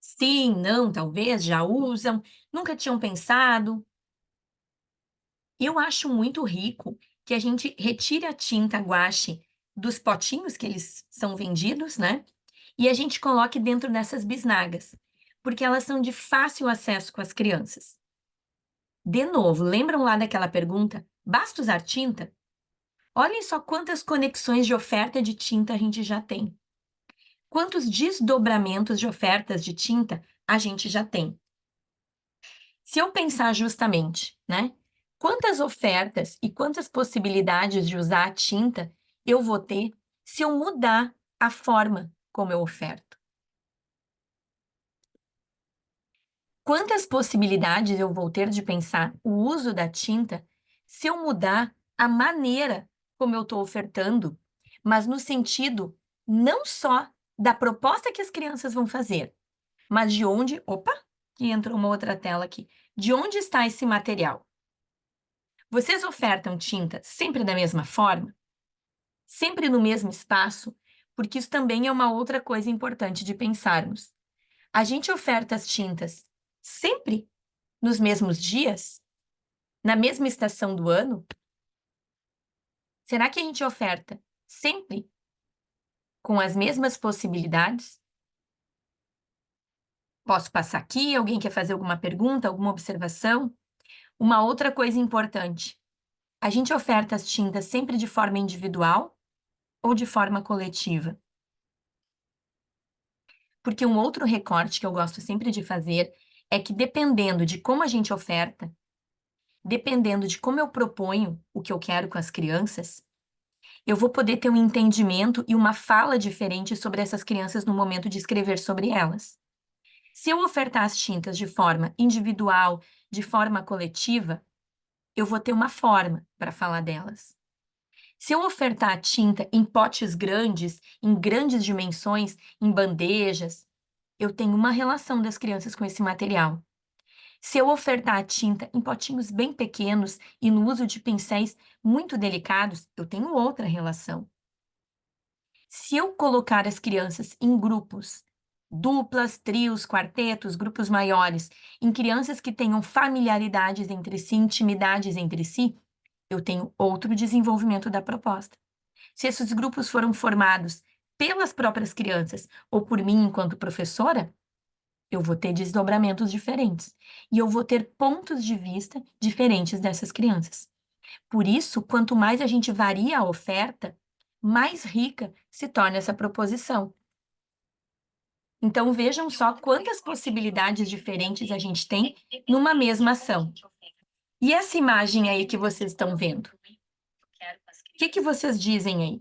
Sim, não, talvez, já usam, nunca tinham pensado. Eu acho muito rico que a gente retire a tinta guache dos potinhos que eles são vendidos, né? E a gente coloque dentro dessas bisnagas, porque elas são de fácil acesso com as crianças. De novo, lembram lá daquela pergunta? Basta usar tinta? Olhem só quantas conexões de oferta de tinta a gente já tem. quantos desdobramentos de ofertas de tinta a gente já tem. Se eu pensar justamente, né? Quantas ofertas e quantas possibilidades de usar a tinta eu vou ter se eu mudar a forma como eu oferto? Quantas possibilidades eu vou ter de pensar o uso da tinta se eu mudar a maneira como eu estou ofertando, mas no sentido não só da proposta que as crianças vão fazer, mas de onde. Opa, que entrou uma outra tela aqui. De onde está esse material? Vocês ofertam tinta sempre da mesma forma? Sempre no mesmo espaço? Porque isso também é uma outra coisa importante de pensarmos. A gente oferta as tintas sempre nos mesmos dias? Na mesma estação do ano? Será que a gente oferta sempre com as mesmas possibilidades? Posso passar aqui? Alguém quer fazer alguma pergunta, alguma observação? Uma outra coisa importante: a gente oferta as tintas sempre de forma individual ou de forma coletiva? Porque um outro recorte que eu gosto sempre de fazer é que, dependendo de como a gente oferta, dependendo de como eu proponho o que eu quero com as crianças, eu vou poder ter um entendimento e uma fala diferente sobre essas crianças no momento de escrever sobre elas. Se eu ofertar as tintas de forma individual, de forma coletiva, eu vou ter uma forma para falar delas. Se eu ofertar a tinta em potes grandes, em grandes dimensões, em bandejas, eu tenho uma relação das crianças com esse material. Se eu ofertar a tinta em potinhos bem pequenos e no uso de pincéis muito delicados, eu tenho outra relação. Se eu colocar as crianças em grupos, duplas, trios, quartetos, grupos maiores, em crianças que tenham familiaridades entre si, intimidades entre si, eu tenho outro desenvolvimento da proposta. Se esses grupos foram formados pelas próprias crianças ou por mim enquanto professora, eu vou ter desdobramentos diferentes e eu vou ter pontos de vista diferentes dessas crianças. Por isso, quanto mais a gente varia a oferta, mais rica se torna essa proposição. Então, vejam só quantas possibilidades diferentes a gente tem numa mesma ação. E essa imagem aí que vocês estão vendo? O que vocês dizem aí?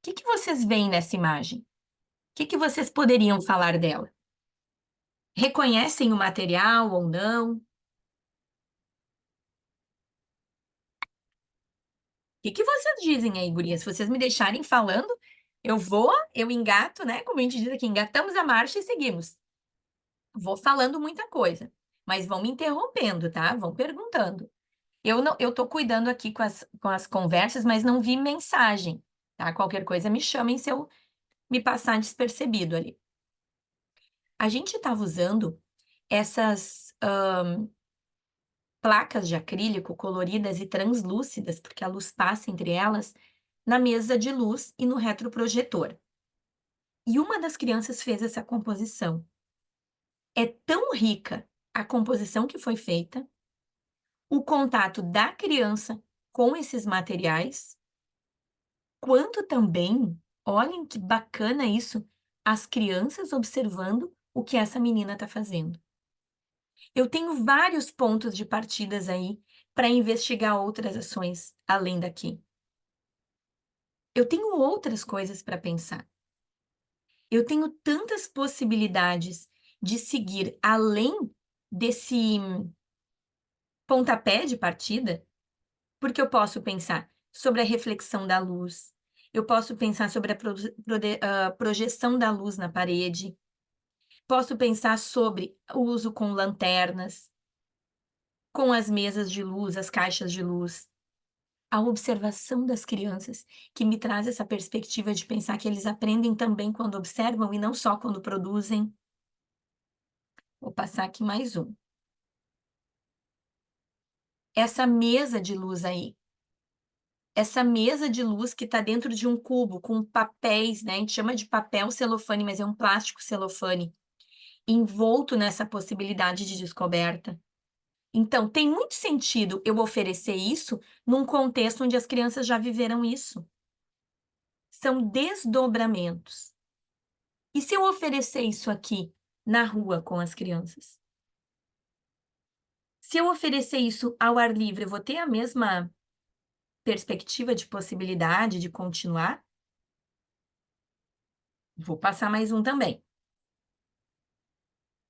O que vocês veem nessa imagem? O que vocês poderiam falar dela? Reconhecem o material ou não? O que vocês dizem aí, gurias? Se vocês me deixarem falando, eu engato, né? Como a gente diz aqui, engatamos a marcha e seguimos. Vou falando muita coisa, mas vão me interrompendo, tá? Vão perguntando. Eu não, eu tô cuidando aqui com as conversas, mas não vi mensagem, tá? Qualquer coisa me chamem se eu me passar despercebido ali. A gente estava usando essas placas de acrílico coloridas e translúcidas, porque a luz passa entre elas, na mesa de luz e no retroprojetor. E uma das crianças fez essa composição. É tão rica a composição que foi feita, o contato da criança com esses materiais, quanto também, olhem que bacana isso, as crianças observando o que essa menina está fazendo. Eu tenho vários pontos de partidas aí para investigar outras ações além daqui. Eu tenho outras coisas para pensar. Eu tenho tantas possibilidades de seguir além desse pontapé de partida, porque eu posso pensar sobre a reflexão da luz, eu posso pensar sobre a projeção da luz na parede, posso pensar sobre o uso com lanternas, com as mesas de luz, as caixas de luz, a observação das crianças, que me traz essa perspectiva de pensar que eles aprendem também quando observam e não só quando produzem. Vou passar aqui mais um. Essa mesa de luz aí. Essa mesa de luz que está dentro de um cubo com papéis, né? A gente chama de papel celofane, mas é um plástico celofane, envolto nessa possibilidade de descoberta. Então, tem muito sentido eu oferecer isso num contexto onde as crianças já viveram isso. São desdobramentos. E se eu oferecer isso aqui na rua com as crianças? Se eu oferecer isso ao ar livre, eu vou ter a mesma perspectiva de possibilidade de continuar? Vou passar mais um também.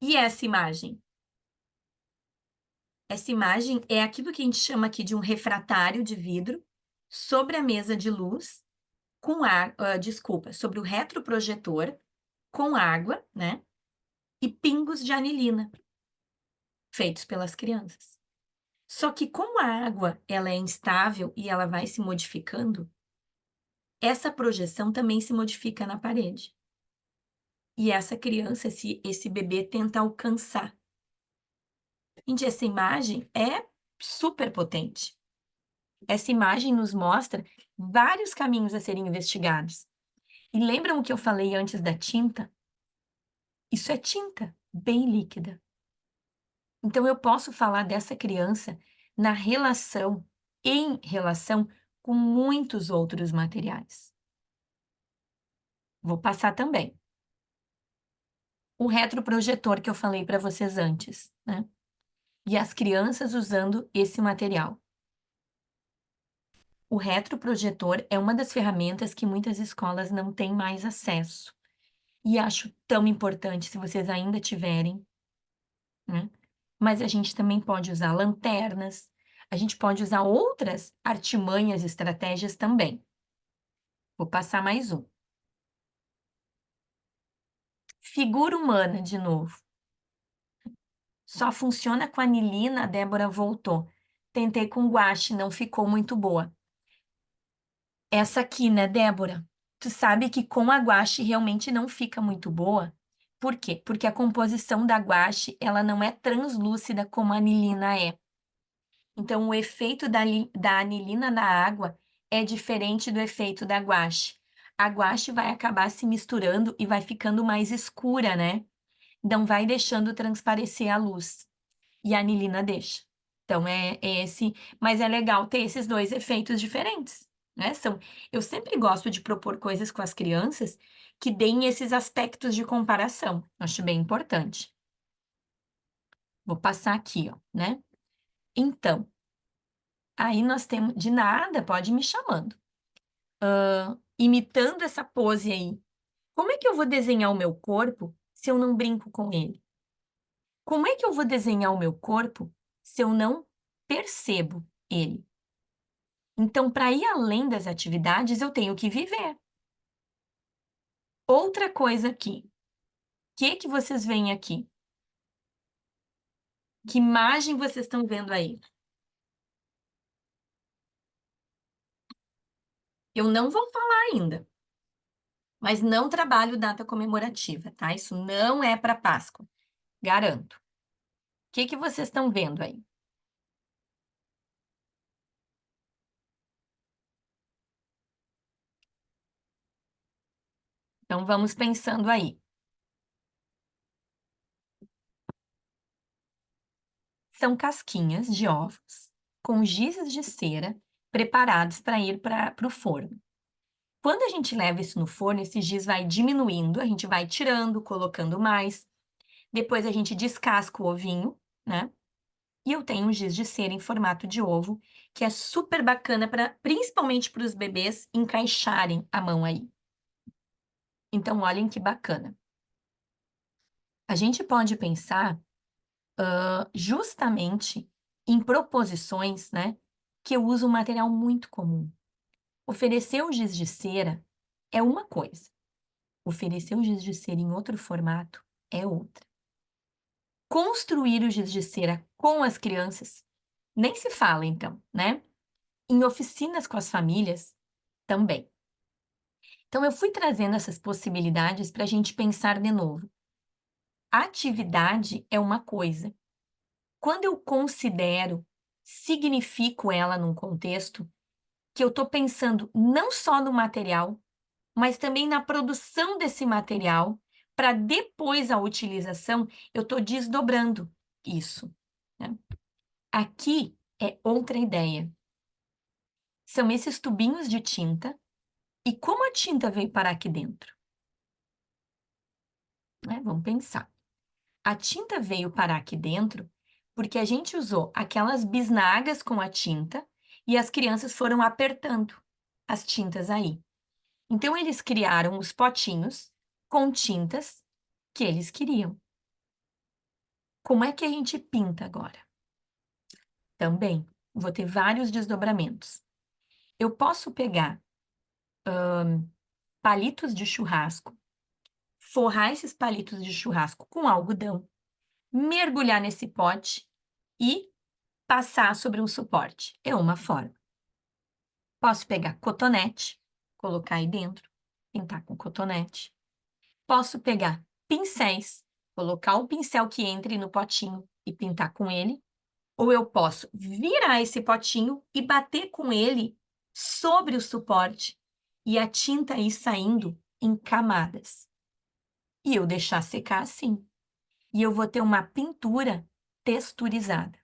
E essa imagem? Essa imagem é aquilo que a gente chama aqui de um refratário de vidro sobre a mesa de luz com desculpa, sobre o retroprojetor com água, né? E pingos de anilina feitos pelas crianças. Só que como a água, ela é instável e ela vai se modificando, essa projeção também se modifica na parede. E essa criança, esse bebê tenta alcançar. Gente, essa imagem é super potente. Essa imagem nos mostra vários caminhos a serem investigados. E lembram o que eu falei antes da tinta? Isso é tinta, bem líquida. Então, eu posso falar dessa criança em relação com muitos outros materiais. Vou passar também. O retroprojetor que eu falei para vocês antes, né? E as crianças usando esse material. O retroprojetor é uma das ferramentas que muitas escolas não têm mais acesso. E acho tão importante se vocês ainda tiverem, né? Mas a gente também pode usar lanternas, a gente pode usar outras artimanhas, estratégias também. Vou passar mais um. Figura humana, de novo. Só funciona com anilina, a Débora voltou. Tentei com guache, não ficou muito boa. Essa aqui, né, Débora? Tu sabe que com a guache realmente não fica muito boa. Por quê? Porque a composição da guache, ela não é translúcida como a anilina é. Então, o efeito da anilina na água é diferente do efeito da guache. A guache vai acabar se misturando e vai ficando mais escura, né? Não vai deixando transparecer a luz. E a anilina deixa. Então, é esse. Mas é legal ter esses dois efeitos diferentes, né? Eu sempre gosto de propor coisas com as crianças que deem esses aspectos de comparação. Acho bem importante. Vou passar aqui, ó, né? Então, aí nós temos. De nada, pode ir me chamando. Imitando essa pose aí. Como é que eu vou desenhar o meu corpo se eu não brinco com ele? Como é que eu vou desenhar o meu corpo se eu não percebo ele? Então, para ir além das atividades, eu tenho que viver. Outra coisa aqui. O que vocês veem aqui? Que imagem vocês estão vendo aí? Eu não vou falar ainda, mas não trabalho data comemorativa, tá? Isso não é para Páscoa, garanto. O que vocês estão vendo aí? Então, vamos pensando aí. São casquinhas de ovos com gizes de cera preparados para ir para o forno. Quando a gente leva isso no forno, esse giz vai diminuindo, a gente vai tirando, colocando mais. Depois a gente descasca o ovinho, né? E eu tenho um giz de cera em formato de ovo, que é super bacana para, principalmente para os bebês encaixarem a mão aí. Então, olhem que bacana. A gente pode pensar justamente em proposições, né? Que eu uso um material muito comum. Oferecer o giz de cera é uma coisa. Oferecer o giz de cera em outro formato é outra. Construir o giz de cera com as crianças, nem se fala então, né? Em oficinas com as famílias, também. Então, eu fui trazendo essas possibilidades para a gente pensar de novo. A atividade é uma coisa. Quando eu considero, significo ela num contexto, que eu estou pensando não só no material, mas também na produção desse material, para depois a utilização, eu estou desdobrando isso, né? Aqui é outra ideia. São esses tubinhos de tinta e como a tinta veio parar aqui dentro? né? Vamos pensar. A tinta veio parar aqui dentro porque a gente usou aquelas bisnagas com a tinta e as crianças foram apertando as tintas aí. Então, eles criaram os potinhos com tintas que eles queriam. Como é que a gente pinta agora? Também vou ter vários desdobramentos. Eu posso pegar palitos de churrasco, forrar esses palitos de churrasco com algodão, mergulhar nesse pote e passar sobre um suporte. É uma forma. Posso pegar cotonete, colocar aí dentro, pintar com cotonete. Posso pegar pincéis, colocar o pincel que entre no potinho e pintar com ele. Ou eu posso virar esse potinho e bater com ele sobre o suporte e a tinta ir saindo em camadas. E eu deixar secar assim. E eu vou ter uma pintura texturizada.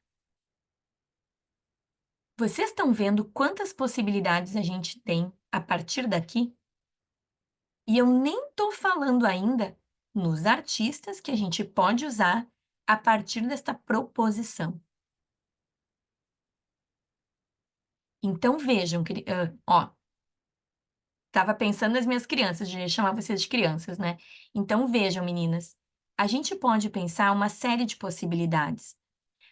Vocês estão vendo quantas possibilidades a gente tem a partir daqui? E eu nem estou falando ainda nos artistas que a gente pode usar a partir desta proposição. Então vejam, ó, estava pensando nas minhas crianças, já ia chamar vocês de crianças, né? Então vejam, meninas, a gente pode pensar uma série de possibilidades.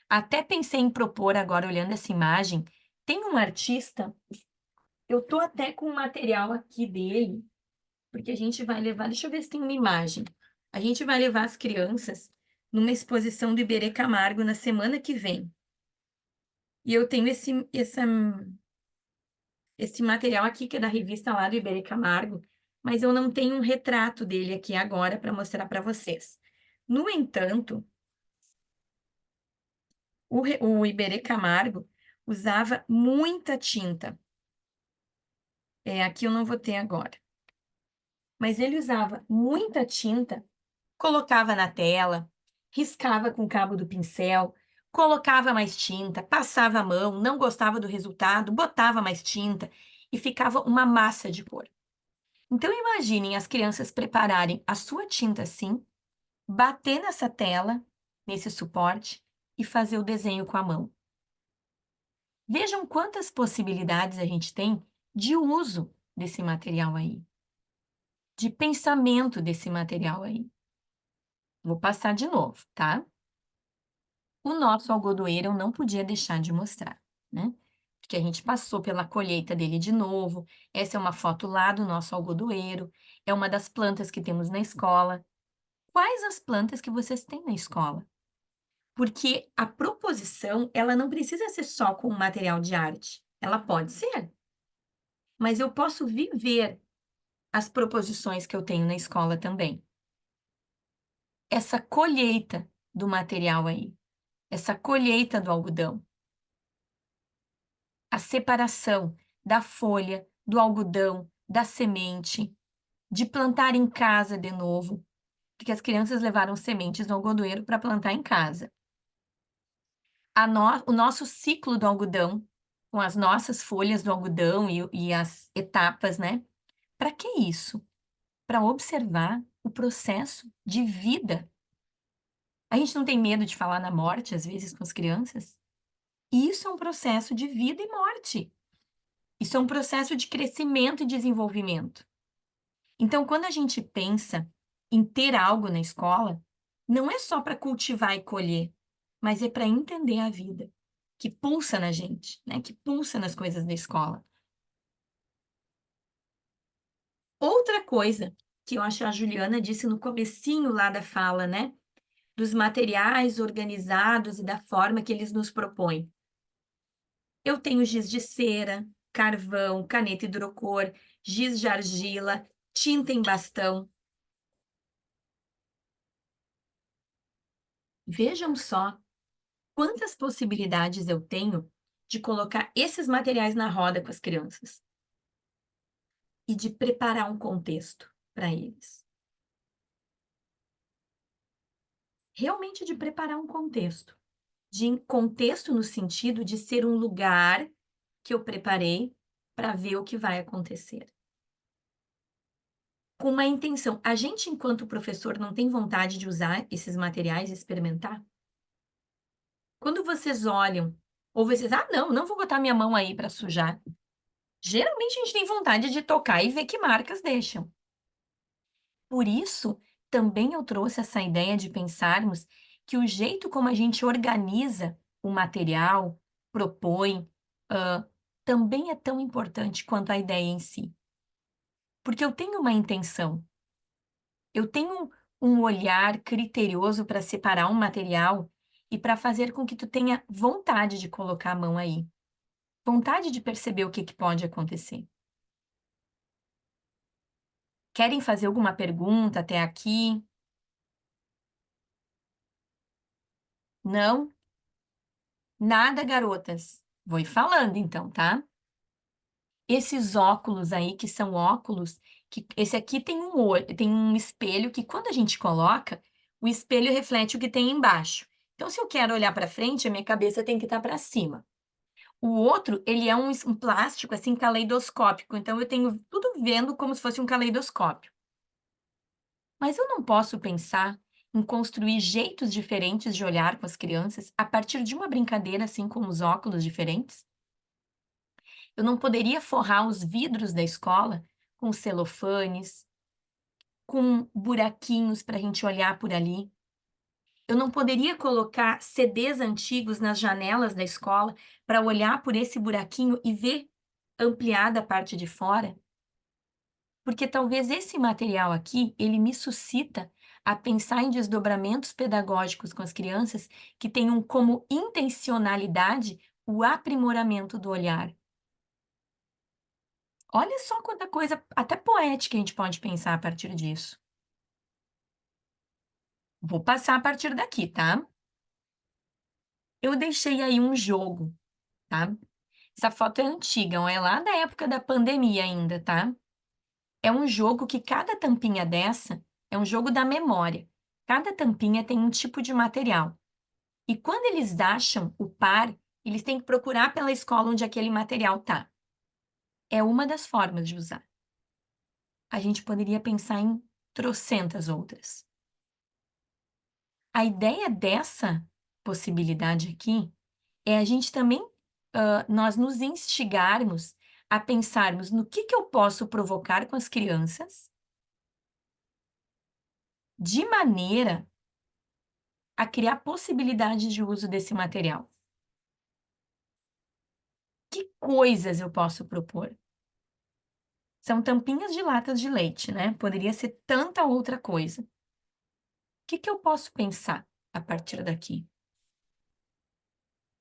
Até pensei em propor agora, olhando essa imagem, tem um artista, eu tô até com o material aqui dele, porque a gente vai levar, deixa eu ver se tem uma imagem. A gente vai levar as crianças numa exposição do Iberê Camargo na semana que vem. E eu tenho esse material aqui, que é da revista lá do Iberê Camargo, mas eu não tenho um retrato dele aqui agora para mostrar para vocês. No entanto, o Iberê Camargo usava muita tinta. Aqui eu não vou ter agora. Mas ele usava muita tinta, colocava na tela, riscava com o cabo do pincel, colocava mais tinta, passava a mão, não gostava do resultado, botava mais tinta e ficava uma massa de cor. Então, imaginem as crianças prepararem a sua tinta assim, bater nessa tela, nesse suporte e fazer o desenho com a mão. Vejam quantas possibilidades a gente tem de uso desse material aí, de pensamento desse material aí. Vou passar de novo, tá? O nosso algodoeiro eu não podia deixar de mostrar, né? Porque a gente passou pela colheita dele de novo. Essa é uma foto lá do nosso algodoeiro. É uma das plantas que temos na escola. Quais as plantas que vocês têm na escola? Porque a proposição, ela não precisa ser só com material de arte. Ela pode ser, mas eu posso viver as proposições que eu tenho na escola também. Essa colheita do material aí, essa colheita do algodão, a separação da folha, do algodão, da semente, de plantar em casa de novo, porque as crianças levaram sementes no algodoeiro para plantar em casa. O nosso ciclo do algodão, com as nossas folhas do algodão e as etapas, né? Para que isso? Para observar o processo de vida. A gente não tem medo de falar na morte, às vezes, com as crianças? Isso é um processo de vida e morte. Isso é um processo de crescimento e desenvolvimento. Então, quando a gente pensa em ter algo na escola, não é só para cultivar e colher, mas é para entender a vida, que pulsa na gente, né? Que pulsa nas coisas da escola. Outra coisa que eu acho que a Juliana disse no comecinho lá da fala, né? Dos materiais organizados e da forma que eles nos propõem. Eu tenho giz de cera, carvão, caneta hidrocor, giz de argila, tinta em bastão. Vejam só quantas possibilidades eu tenho de colocar esses materiais na roda com as crianças e de preparar um contexto para eles. Realmente de preparar um contexto. De contexto no sentido de ser um lugar que eu preparei para ver o que vai acontecer. com uma intenção. A gente, enquanto professor, não tem vontade de usar esses materiais e experimentar? Quando vocês olham, ou vocês, ah, não, não vou botar minha mão aí para sujar. Geralmente a gente tem vontade de tocar e ver que marcas deixam. Por isso, também eu trouxe essa ideia de pensarmos que o jeito como a gente organiza o material, propõe, hã, também é tão importante quanto a ideia em si. Porque eu tenho uma intenção, eu tenho um olhar criterioso para separar um material e para fazer com que tu tenha vontade de colocar a mão aí, vontade de perceber o que que pode acontecer. Querem fazer alguma pergunta até aqui? Não? Nada, garotas. Vou ir falando então, tá? Esses óculos aí, que são óculos que esse aqui tem um olho, tem um espelho que quando a gente coloca, o espelho reflete o que tem embaixo. Então, se eu quero olhar para frente, a minha cabeça tem que estar para cima. O outro, ele é um plástico, assim, caleidoscópico, então eu tenho tudo vendo como se fosse um caleidoscópio. Mas eu não posso pensar em construir jeitos diferentes de olhar com as crianças a partir de uma brincadeira, assim como os óculos diferentes? Eu não poderia forrar os vidros da escola com celofanes, com buraquinhos para a gente olhar por ali. Eu não poderia colocar CDs antigos nas janelas da escola para olhar por esse buraquinho e ver ampliada a parte de fora? Porque talvez esse material aqui, ele me suscita a pensar em desdobramentos pedagógicos com as crianças que tenham como intencionalidade o aprimoramento do olhar. Olha só quanta coisa, até poética, a gente pode pensar a partir disso. Vou passar a partir daqui, tá? Eu deixei aí um jogo, tá? Essa foto é antiga, ó, é lá da época da pandemia ainda, tá? É um jogo que cada tampinha dessa é um jogo da memória. Cada tampinha tem um tipo de material. E quando eles acham o par, eles têm que procurar pela escola onde aquele material tá. É uma das formas de usar. A gente poderia pensar em trocentas outras. A ideia dessa possibilidade aqui é a gente também, nós nos instigarmos a pensarmos no que eu posso provocar com as crianças, de maneira a criar possibilidades de uso desse material. Que coisas eu posso propor? São tampinhas de latas de leite, né? Poderia ser tanta outra coisa. O que que eu posso pensar a partir daqui?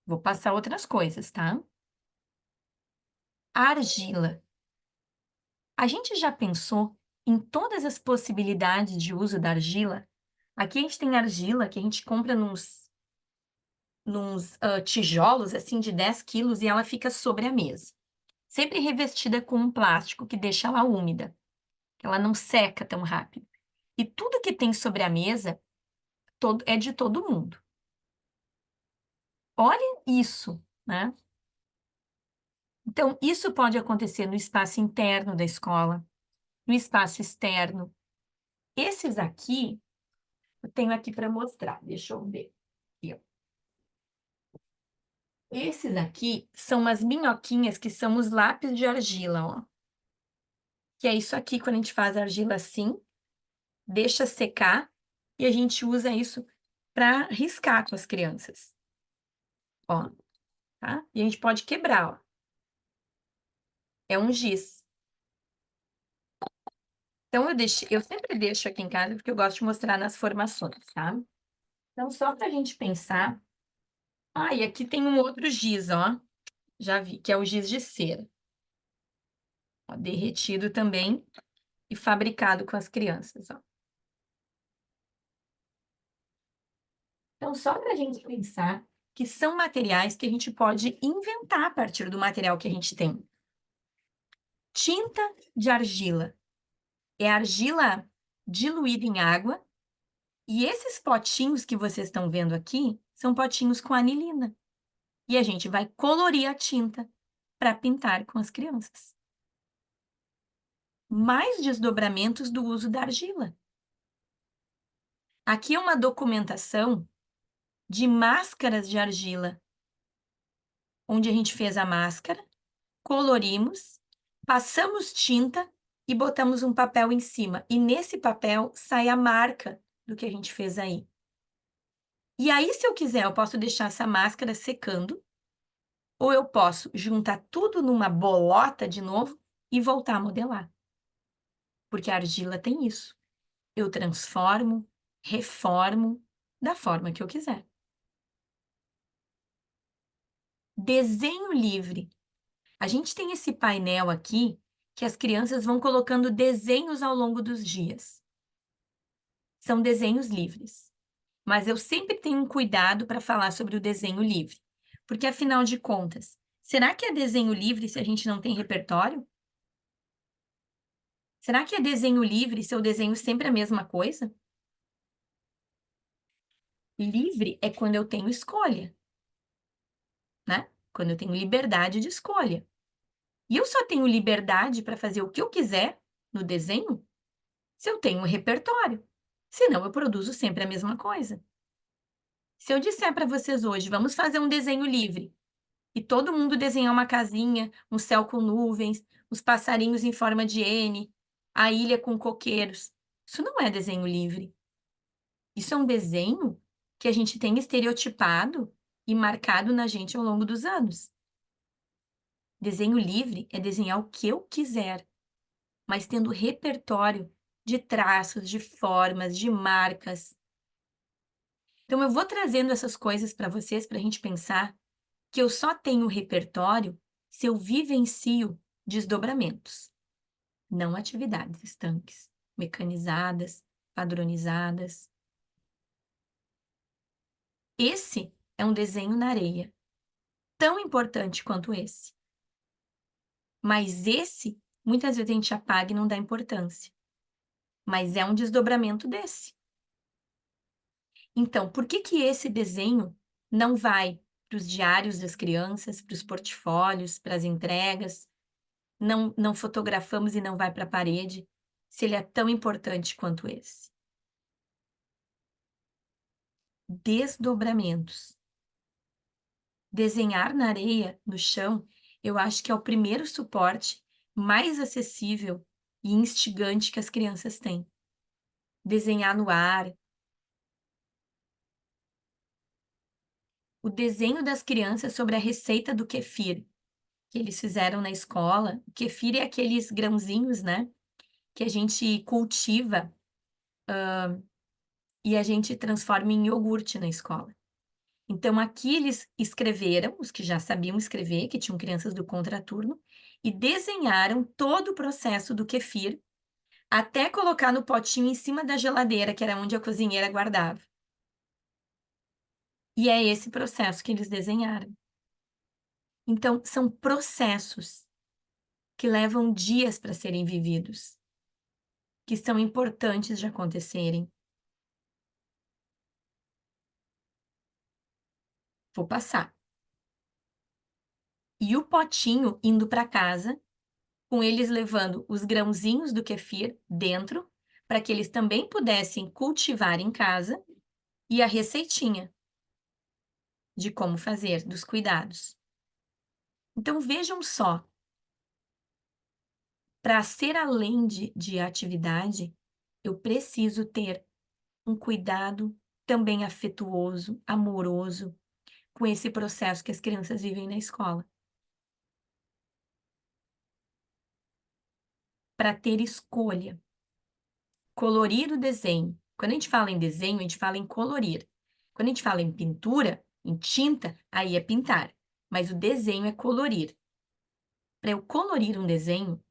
Vou passar outras coisas, tá? Argila. A gente já pensou em todas as possibilidades de uso da argila? Aqui a gente tem argila que a gente compra nos tijolos, assim, de 10 quilos e ela fica sobre a mesa. Sempre revestida com um plástico que deixa ela úmida, que ela não seca tão rápido. E tudo que tem sobre a mesa é de todo mundo. Olhem isso, né? Então, isso pode acontecer no espaço interno da escola, no espaço externo. Esses aqui, eu tenho aqui para mostrar, deixa eu ver. Aqui, ó. Esses aqui são umas minhoquinhas que são os lápis de argila, ó. Que é isso aqui, quando a gente faz a argila assim, deixa secar e a gente usa isso para riscar com as crianças, ó, tá? E a gente pode quebrar, ó. É um giz. Então eu sempre deixo aqui em casa porque eu gosto de mostrar nas formações, tá? Então só para a gente pensar. Ah, e aqui tem um outro giz, ó. Já vi, que é o giz de cera. Ó, derretido também e fabricado com as crianças, ó. Então, só para a gente pensar que são materiais que a gente pode inventar a partir do material que a gente tem. Tinta de argila. É argila diluída em água. E esses potinhos que vocês estão vendo aqui são potinhos com anilina. E a gente vai colorir a tinta para pintar com as crianças. mais desdobramentos do uso da argila. Aqui é uma documentação de máscaras de argila, onde a gente fez a máscara, colorimos, passamos tinta e botamos um papel em cima. E nesse papel sai a marca do que a gente fez aí. E aí, se eu quiser, eu posso deixar essa máscara secando, ou eu posso juntar tudo numa bolota de novo e voltar a modelar. Porque a argila tem isso. Eu transformo, reformo da forma que eu quiser. Desenho livre. A gente tem esse painel aqui que as crianças vão colocando desenhos ao longo dos dias. São desenhos livres. Mas eu sempre tenho um cuidado para falar sobre o desenho livre. Porque, afinal de contas, será que é desenho livre se a gente não tem repertório? Será que é desenho livre se eu desenho sempre a mesma coisa? Livre é quando eu tenho escolha, né? Quando eu tenho liberdade de escolha. E eu só tenho liberdade para fazer o que eu quiser no desenho se eu tenho um repertório. Senão, eu produzo sempre a mesma coisa. Se eu disser para vocês hoje, vamos fazer um desenho livre, e todo mundo desenhar uma casinha, um céu com nuvens, os passarinhos em forma de N, a ilha com coqueiros, isso não é desenho livre. Isso é um desenho que a gente tem estereotipado e marcado na gente ao longo dos anos. Desenho livre é desenhar o que eu quiser, mas tendo repertório de traços, de formas, de marcas. Então, eu vou trazendo essas coisas para vocês, para a gente pensar que eu só tenho repertório se eu vivencio desdobramentos, não atividades estanques, mecanizadas, padronizadas. Esse é um desenho na areia, tão importante quanto esse. Mas esse, muitas vezes a gente apaga e não dá importância. Mas é um desdobramento desse. Então, por que que esse desenho não vai para os diários das crianças, para os portfólios, para as entregas? Não fotografamos e não vai para a parede, se ele é tão importante quanto esse? Desdobramentos. Desenhar na areia, no chão, eu acho que é o primeiro suporte mais acessível e instigante que as crianças têm. Desenhar no ar. O desenho das crianças sobre a receita do kefir, que eles fizeram na escola. O kefir é aqueles grãozinhos, né, que a gente cultiva, e a gente transforma em iogurte na escola. Então, aqui eles escreveram, os que já sabiam escrever, que tinham crianças do contraturno, e desenharam todo o processo do kefir, até colocar no potinho em cima da geladeira, que era onde a cozinheira guardava. E é esse processo que eles desenharam. Então, são processos que levam dias para serem vividos, que são importantes de acontecerem. Vou passar. E o potinho indo para casa, com eles levando os grãozinhos do kefir dentro, para que eles também pudessem cultivar em casa, e a receitinha de como fazer, dos cuidados. Então, vejam só, para ser além de atividade, eu preciso ter um cuidado também afetuoso, amoroso, com esse processo que as crianças vivem na escola. Para ter escolha. Colorir o desenho. Quando a gente fala em desenho, a gente fala em colorir. Quando a gente fala em pintura, em tinta, aí é pintar. Mas o desenho é colorir. Para eu colorir um desenho,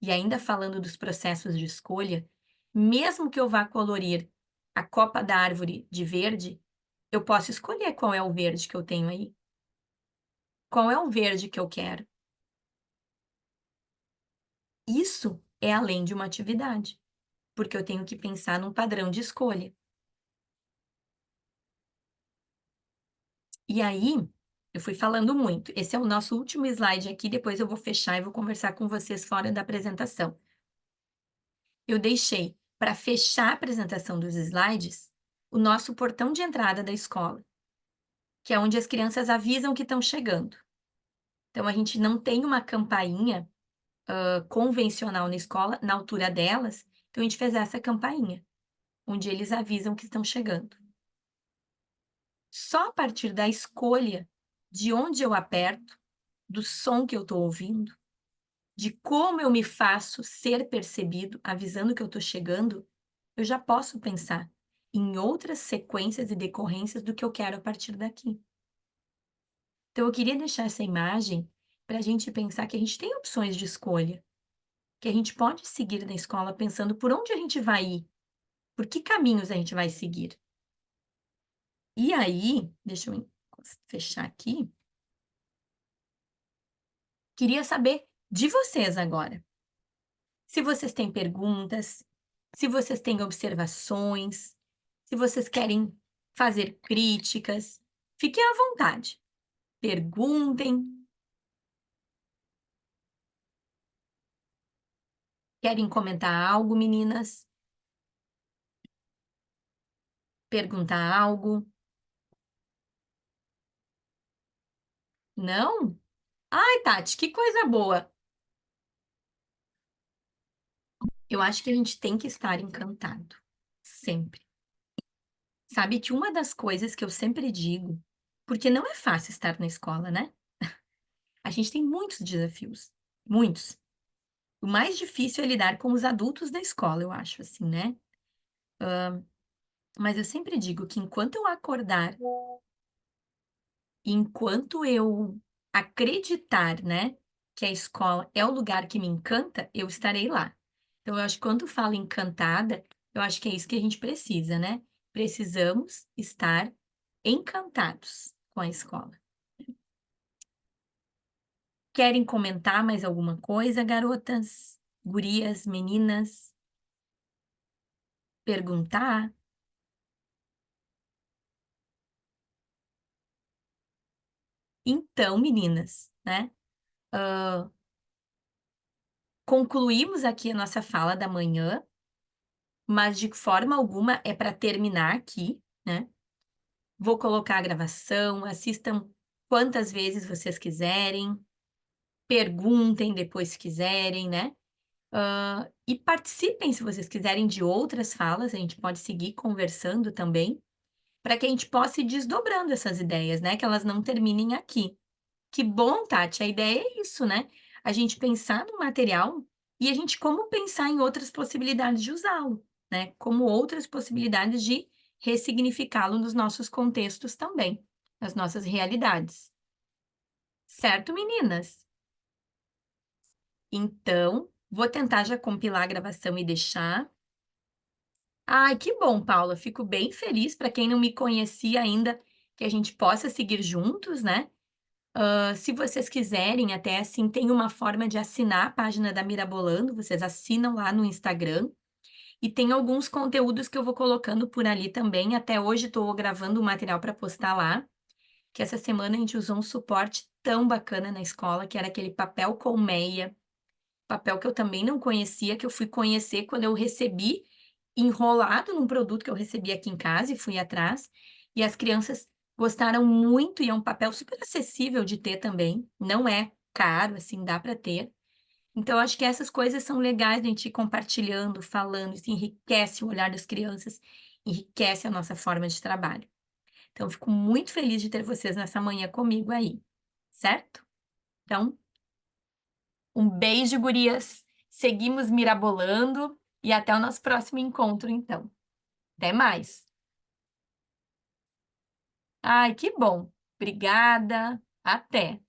e ainda falando dos processos de escolha, mesmo que eu vá colorir a copa da árvore de verde, eu posso escolher qual é o verde que eu tenho aí. Qual é o verde que eu quero? Isso é além de uma atividade, porque eu tenho que pensar num padrão de escolha. E aí, eu fui falando muito. Esse é o nosso último slide aqui, depois eu vou fechar e vou conversar com vocês fora da apresentação. eu deixei para fechar a apresentação dos slides o nosso portão de entrada da escola, que é onde as crianças avisam que estão chegando. Então, a gente não tem uma campainha, convencional na escola, na altura delas, então a gente fez essa campainha, onde eles avisam que estão chegando. Só a partir da escolha de onde eu aperto, do som que eu estou ouvindo, de como eu me faço ser percebido, avisando que eu estou chegando, eu já posso pensar em outras sequências e decorrências do que eu quero a partir daqui. Então, eu queria deixar essa imagem para a gente pensar que a gente tem opções de escolha, que a gente pode seguir na escola pensando por onde a gente vai ir, por que caminhos a gente vai seguir. E aí, deixa eu fechar aqui, queria saber de vocês agora. Se vocês têm perguntas, se vocês têm observações, se vocês querem fazer críticas, fiquem à vontade. Perguntem. Querem comentar algo, meninas? Perguntar algo? Não? Ai, Tati, que coisa boa! Eu acho que a gente tem que estar encantado, sempre. Sabe que uma das coisas que eu sempre digo, porque não é fácil estar na escola, né? A gente tem muitos desafios, muitos. O mais difícil é lidar com os adultos da escola, eu acho, assim, né? Mas eu sempre digo que enquanto eu acordar, enquanto eu acreditar, né, que a escola é o lugar que me encanta, eu estarei lá. Então, eu acho que quando falo encantada, eu acho que é isso que a gente precisa, né? Precisamos estar encantados com a escola. Querem comentar mais alguma coisa, garotas, gurias, meninas? Perguntar? Então, meninas, né? Concluímos aqui a nossa fala da manhã, mas de forma alguma é para terminar aqui, né? Vou colocar a gravação, assistam quantas vezes vocês quiserem, perguntem depois se quiserem, né? E participem se vocês quiserem de outras falas, a gente pode seguir conversando também, para que a gente possa ir desdobrando essas ideias, né? Que elas não terminem aqui. Que bom, Tati, a ideia é isso, né? A gente pensar no material e a gente como pensar em outras possibilidades de usá-lo, né? Como outras possibilidades de ressignificá-lo nos nossos contextos também, nas nossas realidades. Certo, meninas? Então, vou tentar já compilar a gravação e deixar. Ai, que bom, Paula. Fico bem feliz para quem não me conhecia ainda, que a gente possa seguir juntos, né? Se vocês quiserem, até assim, tem uma forma de assinar a página da Mirabolando, vocês assinam lá no Instagram, e tem alguns conteúdos que eu vou colocando por ali também. Até hoje estou gravando um material para postar lá, que essa semana a gente usou um suporte tão bacana na escola, que era aquele papel colmeia, papel que eu também não conhecia, que eu fui conhecer quando eu recebi enrolado num produto que eu recebi aqui em casa e fui atrás, e as crianças gostaram muito e é um papel super acessível de ter também, não é caro, assim, dá para ter. Então, eu acho que essas coisas são legais a gente ir compartilhando, falando, isso enriquece o olhar das crianças, enriquece a nossa forma de trabalho. Então, eu fico muito feliz de ter vocês nessa manhã comigo aí, certo? Então, um beijo, gurias. Seguimos mirabolando e até o nosso próximo encontro, então. Até mais. Ai, que bom. Obrigada. Até.